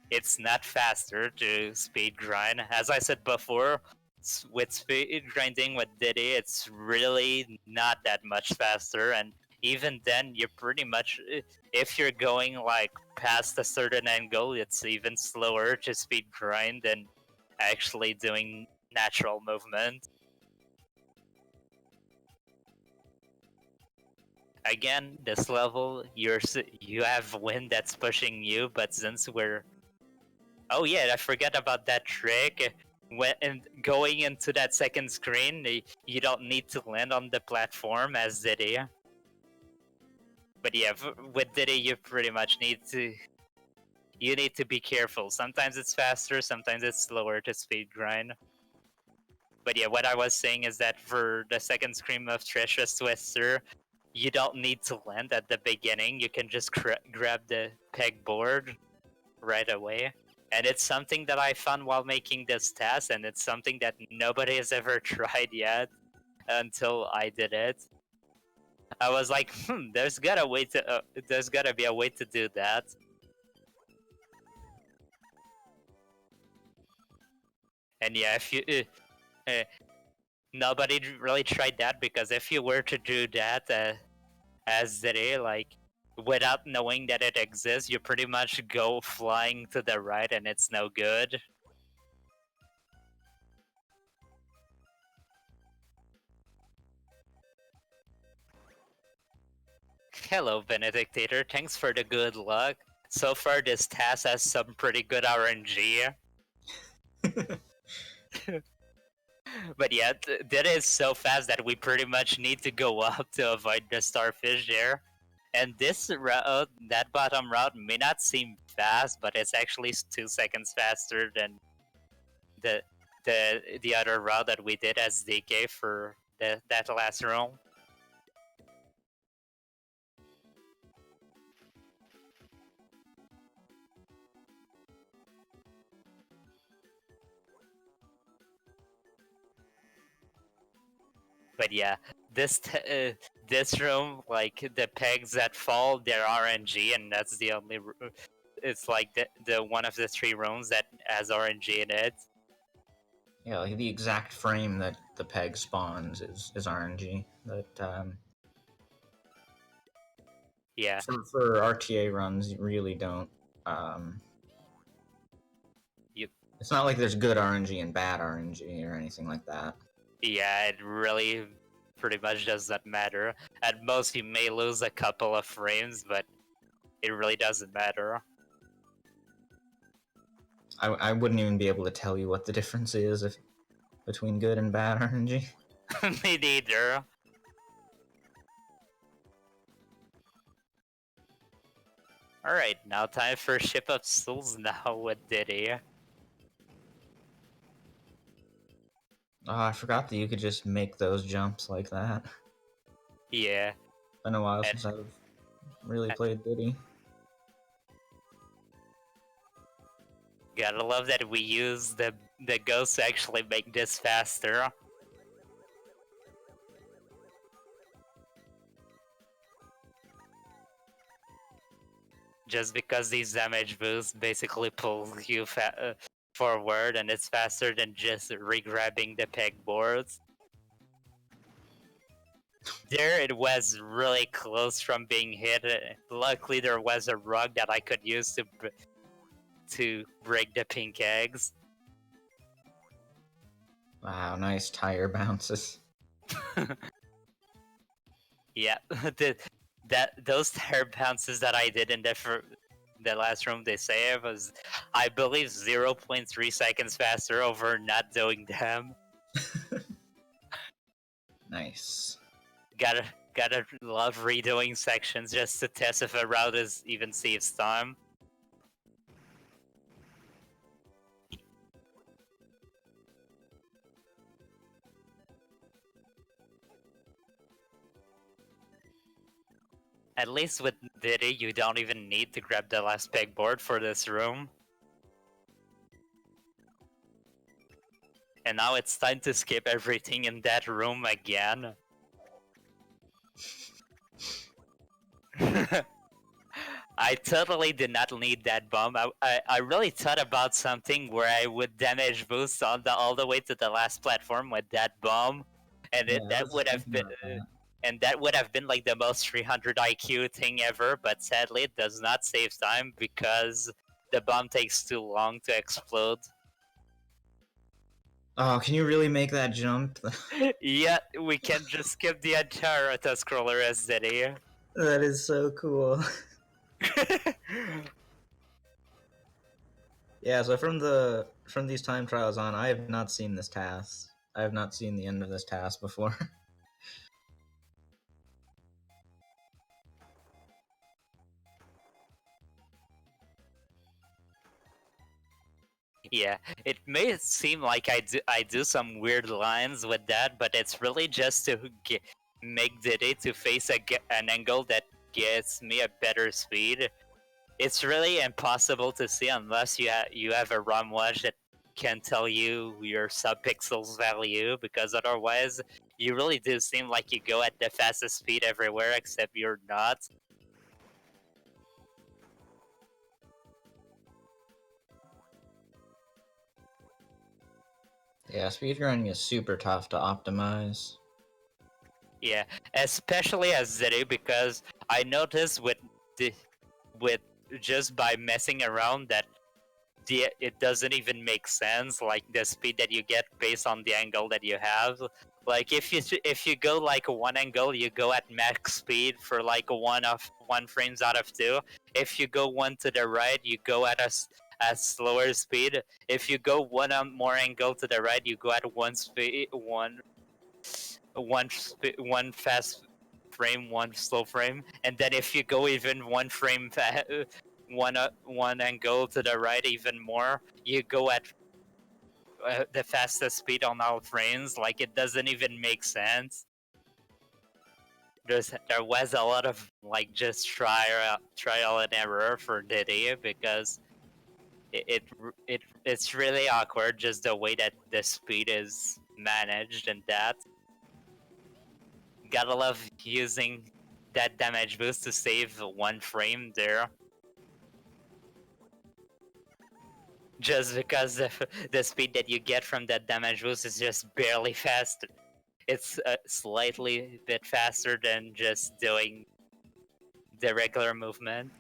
it's not faster to speed grind. As I said before, with speed grinding with Diddy, it's really not that much faster. And even then, you're pretty much, if you're going like past a certain angle, it's even slower to speed grind than actually doing natural movement. Again, this level, you have wind that's pushing you, but since we're... Oh yeah, I forgot about that trick. When going into that second screen, you don't need to land on the platform as Diddy. But yeah, with Diddy, you pretty much need to... You need to be careful. Sometimes it's faster, sometimes it's slower to speed grind. But yeah, what I was saying is that for the second screen of Trish's Twister, you don't need to land at the beginning. You can just grab the pegboard right away. And it's something that I found while making this TAS, and it's something that nobody has ever tried yet until I did it. I was like, there's gotta be a way to do that. And yeah, if you nobody really tried that, because if you were to do that as Zere, like without knowing that it exists, you pretty much go flying to the right, and it's no good. Hello, Benedictator. Thanks for the good luck. So far, this TAS has some pretty good RNG. But yeah, that is so fast that we pretty much need to go up to avoid the starfish there. And this route, that bottom route, may not seem fast, but it's actually 2 seconds faster than the other route that we did as DK for that last room. But yeah, this room, like the pegs that fall, they're RNG, and that's the only. It's like the one of the 3 rooms that has RNG in it. Yeah, like the exact frame that the peg spawns is RNG. That Yeah. For RTA runs, you really don't. It's not like there's good RNG and bad RNG or anything like that. Yeah, it really pretty much does not matter. At most, you may lose a couple of frames, but it really doesn't matter. I wouldn't even be able to tell you what the difference is between good and bad RNG. Me neither. Alright, now time for Ship of Souls now with Diddy. Oh, I forgot that you could just make those jumps like that. Yeah. Been a while since I've really played Diddy. Gotta love that we use the ghosts to actually make this faster. Just because these damage boosts basically pull you forward, and it's faster than just re-grabbing the pegboards. There it was really close from being hit. Luckily there was a rug that I could use to break the pink eggs. Wow, nice tire bounces. Yeah, those tire bounces that I did in the last room they saved was, I believe, 0.3 seconds faster over not doing them. Nice. Gotta love redoing sections just to test if a route is even saves time. At least with Diddy, you don't even need to grab the last pegboard for this room. And now it's time to skip everything in that room again. I totally did not need that bomb. I really thought about something where I would damage boost all the way to the last platform with that bomb, and that would have been like the most 300 IQ thing ever. But sadly, it does not save time because the bomb takes too long to explode. Oh, can you really make that jump? Yeah, we can just skip the entire auto-scroller as Diddy. That is so cool. Yeah, so from these time trials on, I have not seen this TAS. I have not seen the end of this TAS before. Yeah, it may seem like I do some weird lines with that, but it's really just to make Diddy to face an angle that gets me a better speed. It's really impossible to see unless you have a ROM watch that can tell you your subpixels value, because otherwise you really do seem like you go at the fastest speed everywhere, except you're not. Yeah, speedrunning is super tough to optimize. Yeah, especially as Zeri, because I noticed with just by messing around that it doesn't even make sense, like the speed that you get based on the angle that you have. Like if you go like one angle, you go at max speed for like one frames out of two. If you go one to the right, you go at a slower speed. If you go one more angle to the right, you go at one fast frame, one slow frame, and then if you go even one frame one angle to the right even more, you go at the fastest speed on all frames. Like, it doesn't even make sense. There was a lot of like just trial and error for Diddy, because it's really awkward just the way that the speed is managed, and that gotta love using that damage boost to save one frame there. Just because the speed that you get from that damage boost is just barely fast. It's slightly bit faster than just doing the regular movement.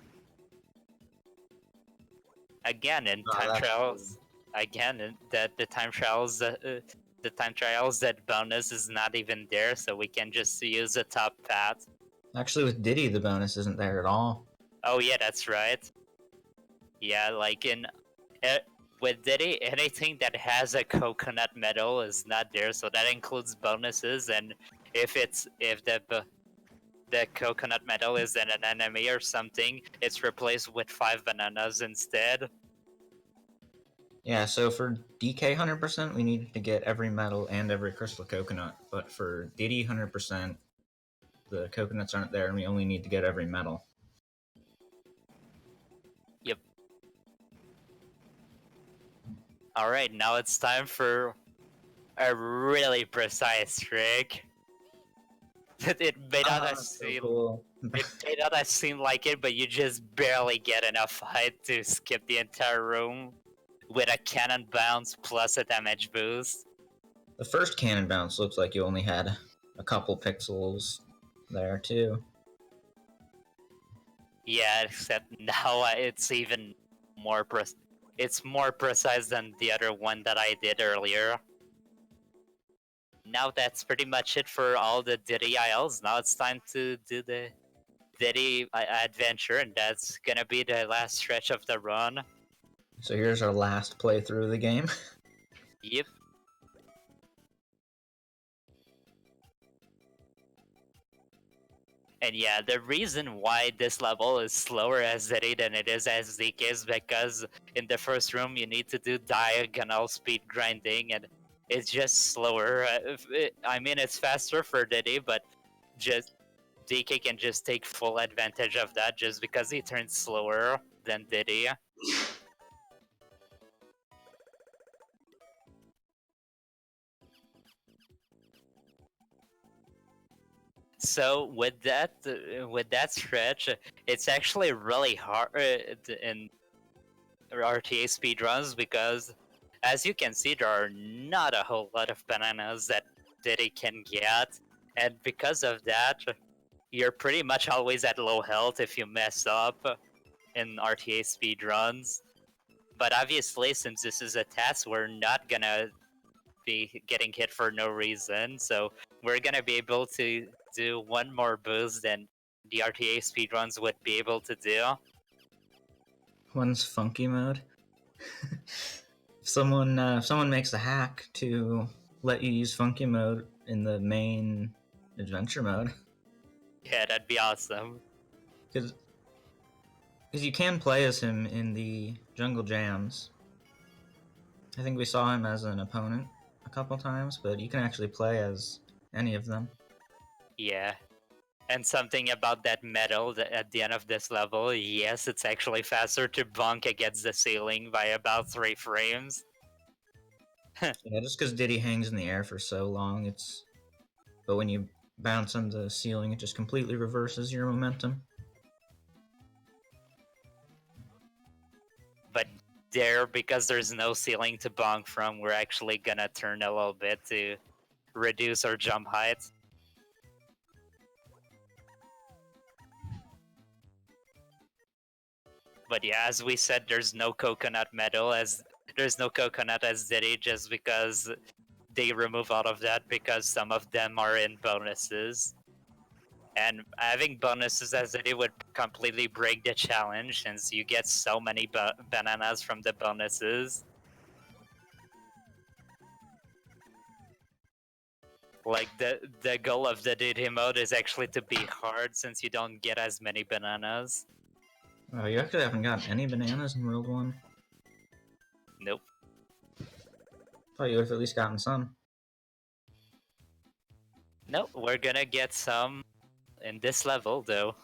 Again, in time trials, the time trials, the time trials, that bonus is not even there, so we can just use the top path. Actually, with Diddy, the bonus isn't there at all. Oh yeah, that's right. Yeah, like with Diddy, anything that has a coconut medal is not there, so that includes bonuses. And if the coconut medal is in an enemy or something, it's replaced with 5 bananas instead. Yeah, so for DK 100%, we needed to get every medal and every crystal coconut. But for Diddy 100%, the coconuts aren't there, and we only need to get every medal. Yep. Alright, now it's time for a really precise trick. It may not seem like it, but you just barely get enough height to skip the entire room with a cannon bounce plus a damage boost. The first cannon bounce looks like you only had a couple pixels there, too. Yeah, except now it's even more it's more precise than the other one that I did earlier. Now that's pretty much it for all the Diddy ILs. Now it's time to do the Diddy adventure, and that's gonna be the last stretch of the run. So here's our last playthrough of the game. Yep. And yeah, the reason why this level is slower as Diddy than it is as Zeke is because in the first room you need to do diagonal speed grinding, and it's just slower. I mean, it's faster for Diddy, but just DK can just take full advantage of that just because he turns slower than Diddy. So with that stretch, it's actually really hard in RTA speedruns, because as you can see, there are not a whole lot of bananas that Diddy can get, and because of that, you're pretty much always at low health if you mess up in RTA speedruns. But obviously, since this is a TAS, we're not gonna be getting hit for no reason, so we're gonna be able to do one more boost than the RTA speedruns would be able to do. One's funky mode. If someone makes a hack to let you use funky mode in the main adventure mode, Yeah, that'd be awesome. because you can play as him in the jungle jams. I think we saw him as an opponent a couple times, but you can actually play as any of them. Yeah. And something about that medal at the end of this level, yes, it's actually faster to bonk against the ceiling by about 3 frames. Yeah, just because Diddy hangs in the air for so long, it's. But when you bounce on the ceiling, it just completely reverses your momentum. But there, because there's no ceiling to bonk from, we're actually gonna turn a little bit to reduce our jump height. But yeah, as we said, there's no coconut medal as Diddy, just because they remove all of that because some of them are in bonuses. And having bonuses as Diddy would completely break the challenge since you get so many bananas from the bonuses. Like the goal of the Diddy mode is actually to be hard since you don't get as many bananas. Oh, you actually haven't gotten any bananas in World 1? Nope. Thought you would have at least gotten some. Nope, we're gonna get some in this level though.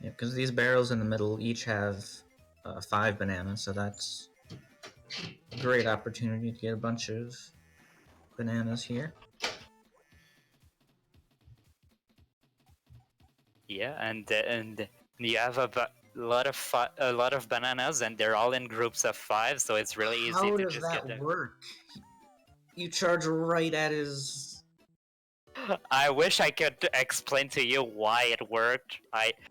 Yeah, because these barrels in the middle each have 5 bananas, so that's a great opportunity to get a bunch of bananas here. Yeah, and you have a lot of bananas, and they're all in groups of 5, so it's really easy How to does just get that them. work? You charge right at his. I wish I could explain to you why it worked.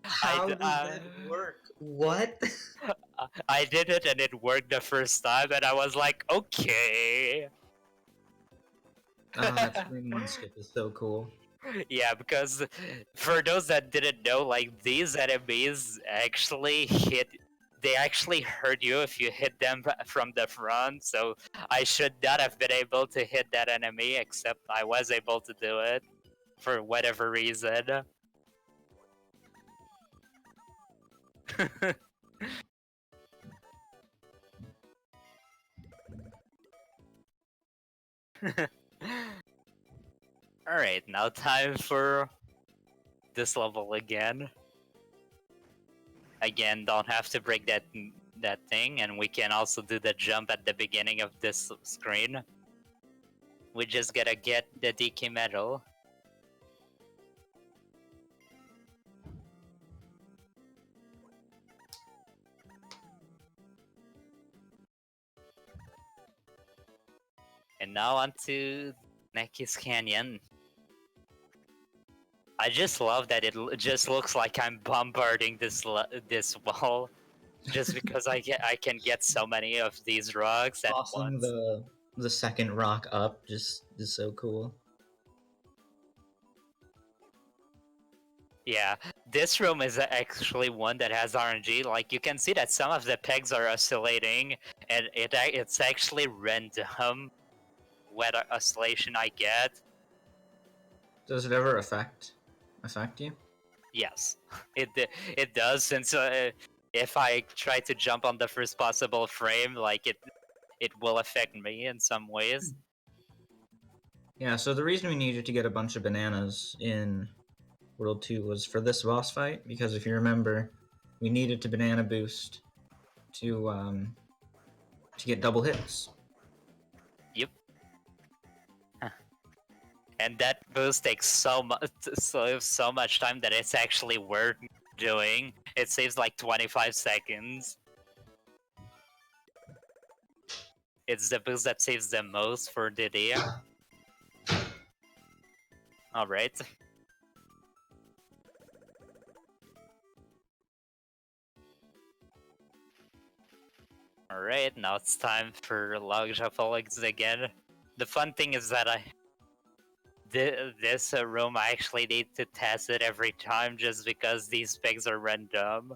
How does that work? What? I did it and it worked the first time, and I was like, okay. Oh, that screen one skip is so cool. Yeah, because for those that didn't know, like these enemies actually they actually hurt you if you hit them from the front. So I should not have been able to hit that enemy, except I was able to do it for whatever reason. Alright, now time for this level again. Again, don't have to break that thing, and we can also do the jump at the beginning of this screen. We just gotta get the DK medal. And now onto Neki's Canyon. I just love that it just looks like I'm bombarding this wall, just because I can get so many of these rocks at Tossing once. the second rock up just is so cool. Yeah, this room is actually one that has RNG. Like you can see that some of the pegs are oscillating, and it's actually random what oscillation I get. Does it ever affect you? Yes, it does. Since if I try to jump on the first possible frame, like it will affect me in some ways. Yeah, so the reason we needed to get a bunch of bananas in World 2 was for this boss fight, because if you remember, we needed to banana boost to get double hits. Yep. And that boost takes so much time that it's actually worth doing. It saves like 25 seconds. It's the boost that saves the most for Diddy. Alright. Alright, now it's time for log shuffles again. The fun thing is that this room I actually need to test it every time just because these pegs are random.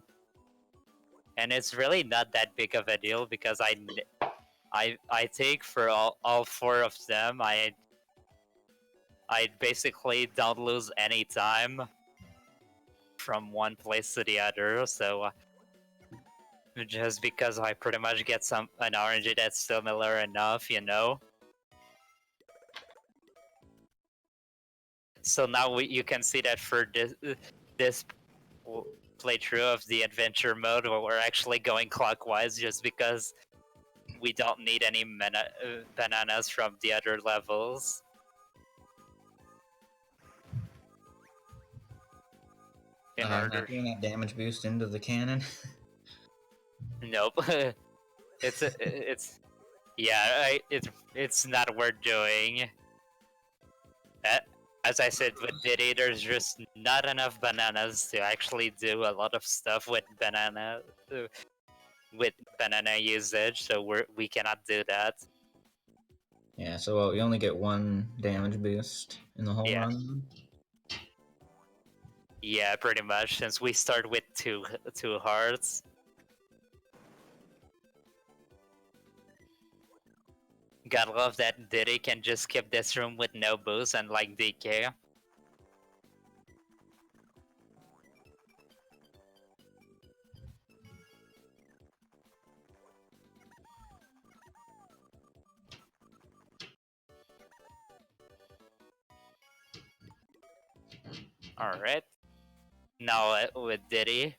And it's really not that big of a deal because I take for all 4 of them, I basically don't lose any time from one place to the other, so just because I pretty much get an RNG that's similar enough, you know. So now you can see that for this playthrough of the adventure mode where we're actually going clockwise just because we don't need any bananas from the other levels. In order, not doing that damage boost into the cannon. nope. it's not worth doing. As I said with Diddy, there's just not enough bananas to actually do a lot of stuff with banana usage, so we cannot do that. Yeah, so you only get one damage boost in the whole run. Yeah, pretty much, since we start with two hearts. Gotta love that Diddy can just skip this room with no boost, unlike DK. Alright. Now with Diddy,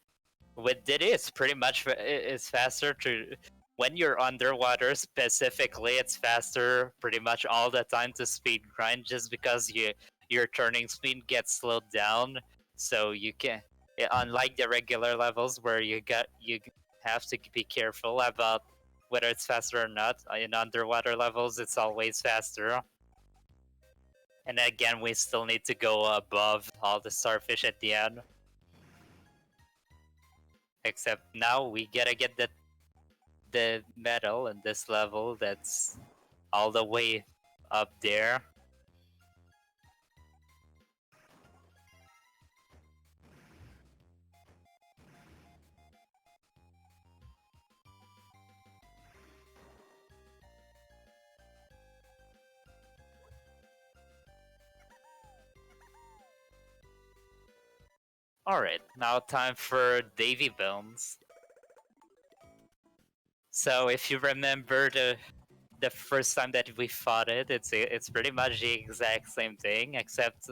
it's pretty much it's faster to when you're underwater specifically. It's faster pretty much all the time to speed grind, just because your turning speed gets slowed down, so you can. Unlike the regular levels where you have to be careful about whether it's faster or not. In underwater levels, it's always faster. And again, we still need to go above all the starfish at the end. Except now we gotta get the medal in this level that's all the way up there. Alright, now time for Davy Bones. So if you remember the first time that we fought it, it's pretty much the exact same thing, except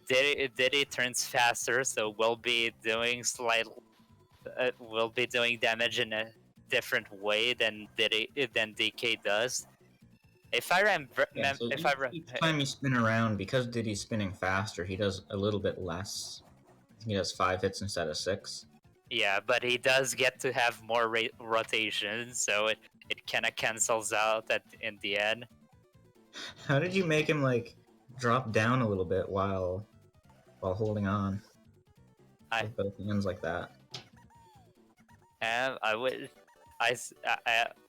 Diddy turns faster, so we'll be doing we'll be doing damage in a different way than DK does. If I remember, So each time you spin around, because Diddy's spinning faster, he does a little bit less. I think he does 5 hits instead of 6. Yeah, but he does get to have more rotation, so it kind of cancels out in the end. How did you make him like drop down a little bit while holding on with both hands like that?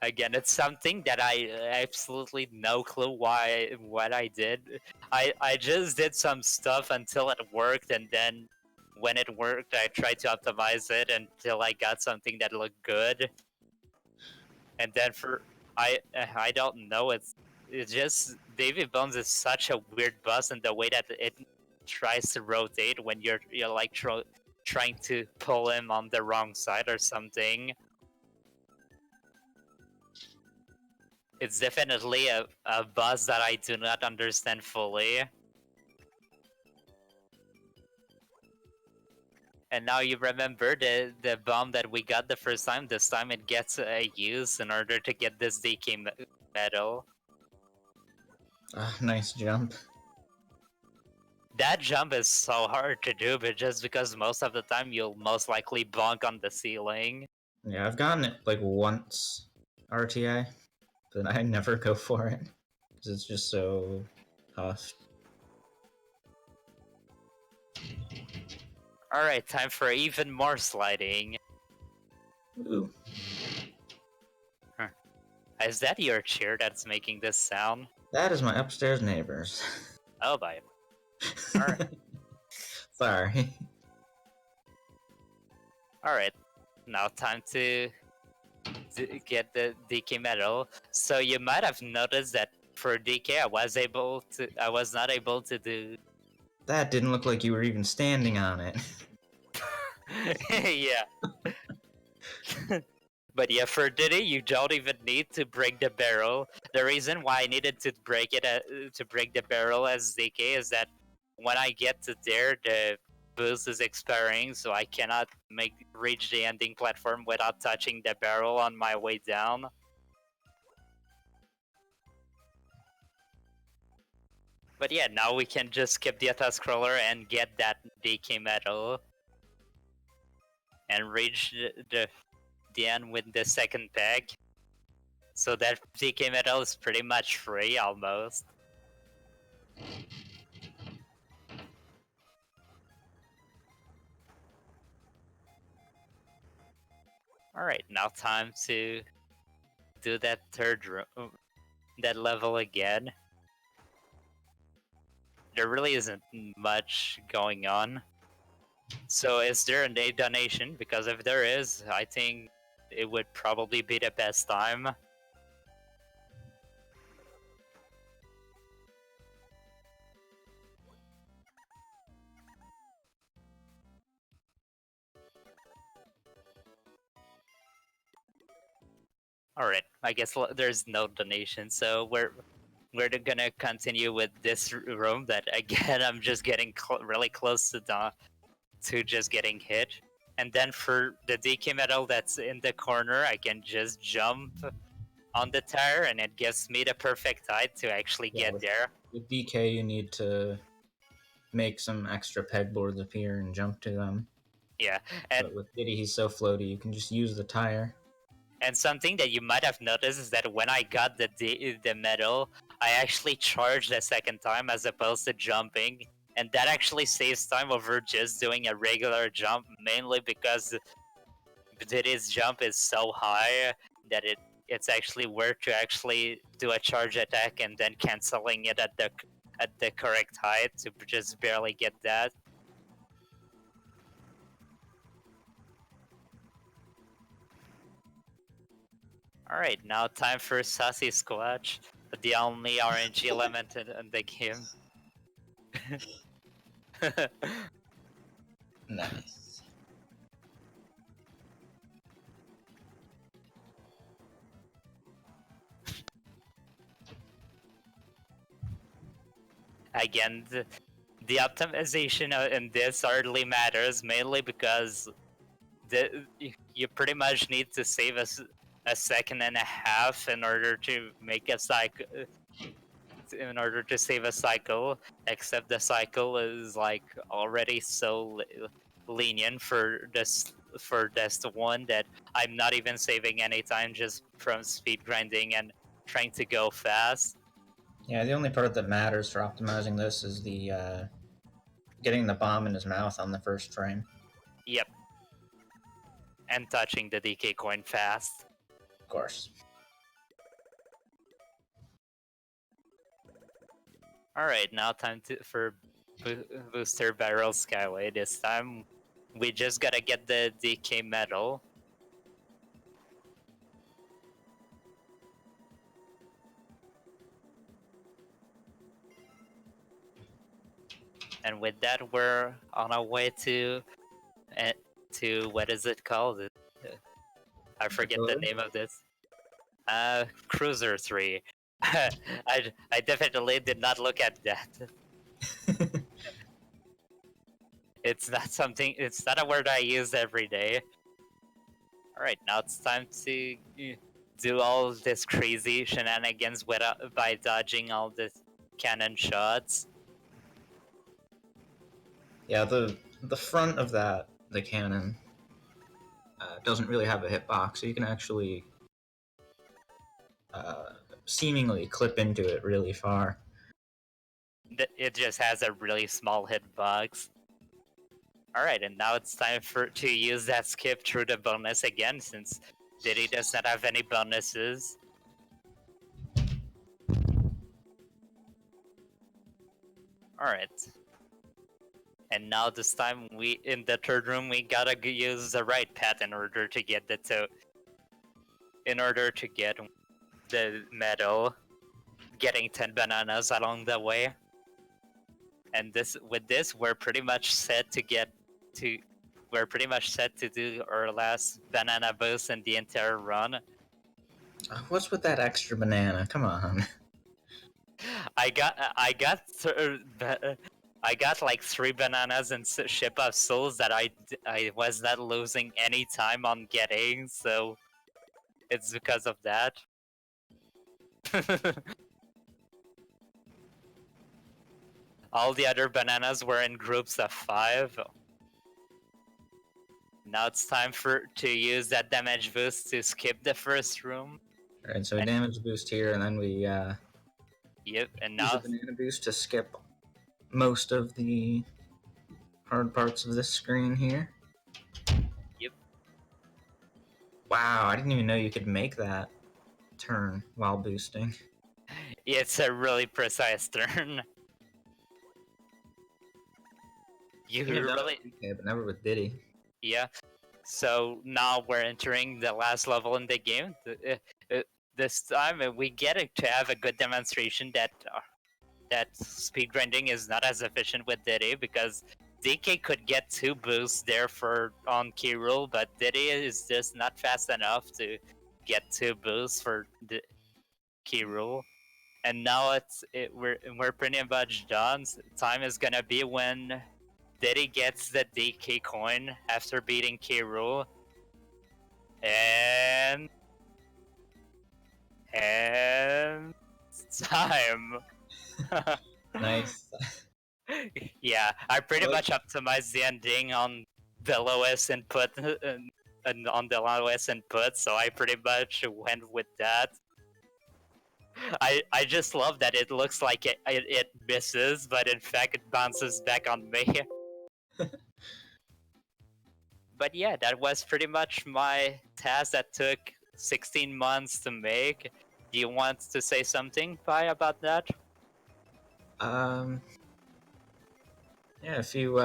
Again, it's something that I absolutely no clue what I did. I just did some stuff until it worked, and then when it worked, I tried to optimize it until I got something that looked good. And then I don't know, it's just David Bones is such a weird boss in the way that it tries to rotate when you're like trying to pull him on the wrong side or something. It's definitely a boss that I do not understand fully. And now you remember the bomb that we got the first time. This time it gets a use in order to get this DK medal. Nice jump. That jump is so hard to do, but just because most of the time you'll most likely bonk on the ceiling. Yeah, I've gotten it like once RTA, but I never go for it because it's just so tough. Alright, time for even more sliding. Ooh. Huh. Is that your chair that's making this sound? That is my upstairs neighbors. Oh, bye. Alright. Sorry. Alright, now time to get the DK medal. So you might have noticed that for DK, I was not able to do. That didn't look like you were even standing on it. Yeah. But yeah, for Diddy, you don't even need to break the barrel. The reason why I needed to break it to break the barrel as DK is that when I get to there, boost is expiring, so I cannot reach the ending platform without touching the barrel on my way down. But yeah, now we can just skip the auto-scroller and get that DK medal. And reach the end with the second peg. So that DK medal is pretty much free, almost. Alright, now time to do that that level again. There really isn't much going on. So is there a donation? Because if there is, I think it would probably be the best time. Alright, I guess there's no donation, so we're gonna continue with this room that again I'm just getting really close to just getting hit. And then for the DK medal that's in the corner, I can just jump on the tire and it gives me the perfect height to actually get there. With DK, you need to make some extra pegboards appear and jump to them. Yeah, and but with Diddy, he's so floaty, you can just use the tire. And something that you might have noticed is that when I got the medal, I actually charged a second time as opposed to jumping. And that actually saves time over just doing a regular jump, mainly because Diddy's jump is so high that it's actually worth to actually do a charge attack and then canceling it at the correct height to just barely get that. Alright, now time for Sassy Squatch, the only RNG element in the game. Nice. Again, the optimization in this hardly matters, mainly because you pretty much need to save a second and a half in order to make a cycle. In order to save a cycle, except the cycle is like already so lenient for this one that I'm not even saving any time just from speed grinding and trying to go fast. Yeah, the only part that matters for optimizing this is the getting the bomb in his mouth on the first frame. Yep. And touching the DK coin fast. Of course. Alright, now time for Booster Barrel Skyway. This time, we just gotta get the DK medal. And with that, we're on our way to what is it called? I forget the name of this. Cruiser 3. I definitely did not look at that. It's not a word I use every day. Alright, now it's time to do all this crazy shenanigans by dodging all the cannon shots. Yeah, the front of the cannon doesn't really have a hitbox, so you can actually seemingly clip into it really far. It just has a really small hitbox. Alright, and now it's time to use that skip through the bonus again, since Diddy does not have any bonuses. Alright. And now this time in the third room we gotta use the right path in order to get in order to get the medal, getting 10 bananas along the way. And with this we're pretty much set to do our last banana boost in the entire run. What's with that extra banana? Come on. I got I got like 3 bananas and Ship of Souls that I was not losing any time on getting, so it's because of that. All the other bananas were in groups of 5. Now it's time to use that damage boost to skip the first room. Alright, so damage boost here, and then we Yep, and use a now banana boost to skip most of the hard parts of this screen here. Yep. Wow, I didn't even know you could make that turn while boosting. It's a really precise turn. You I've done it really, with DK, but never with Diddy. yeah. So now we're entering the last level in the game. This time we get to have a good demonstration that speedgrinding is not as efficient with Diddy, because DK could get 2 boosts there on Key Rule, but Diddy is just not fast enough to get 2 boosts for the Key Rule. And now we're pretty much done. Time is gonna be when Diddy gets the DK coin after beating Key Rule. And time. Nice. Yeah, I pretty much optimized the ending on the lowest input and on the lowest input, so I pretty much went with that. I just love that it looks like it misses, but in fact it bounces back on me. But yeah, that was pretty much my task that took 16 months to make. Do you want to say something, Pi, about that? Yeah, if you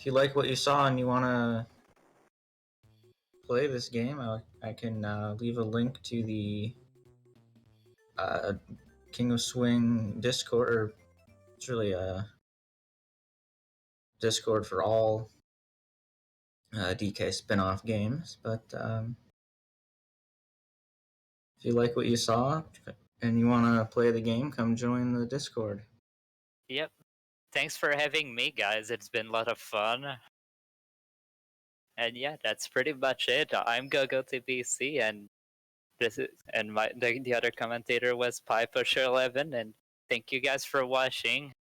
like what you saw and you wanna play this game, I can leave a link to the King of Swing Discord. Or it's really a Discord for all DK spin-off games. But if you like what you saw and you want to play the game, come join the Discord. Yep. Thanks for having me, guys. It's been a lot of fun. And yeah, that's pretty much it. I'm g0goTBC, and the other commentator was PiePusher11, and thank you guys for watching.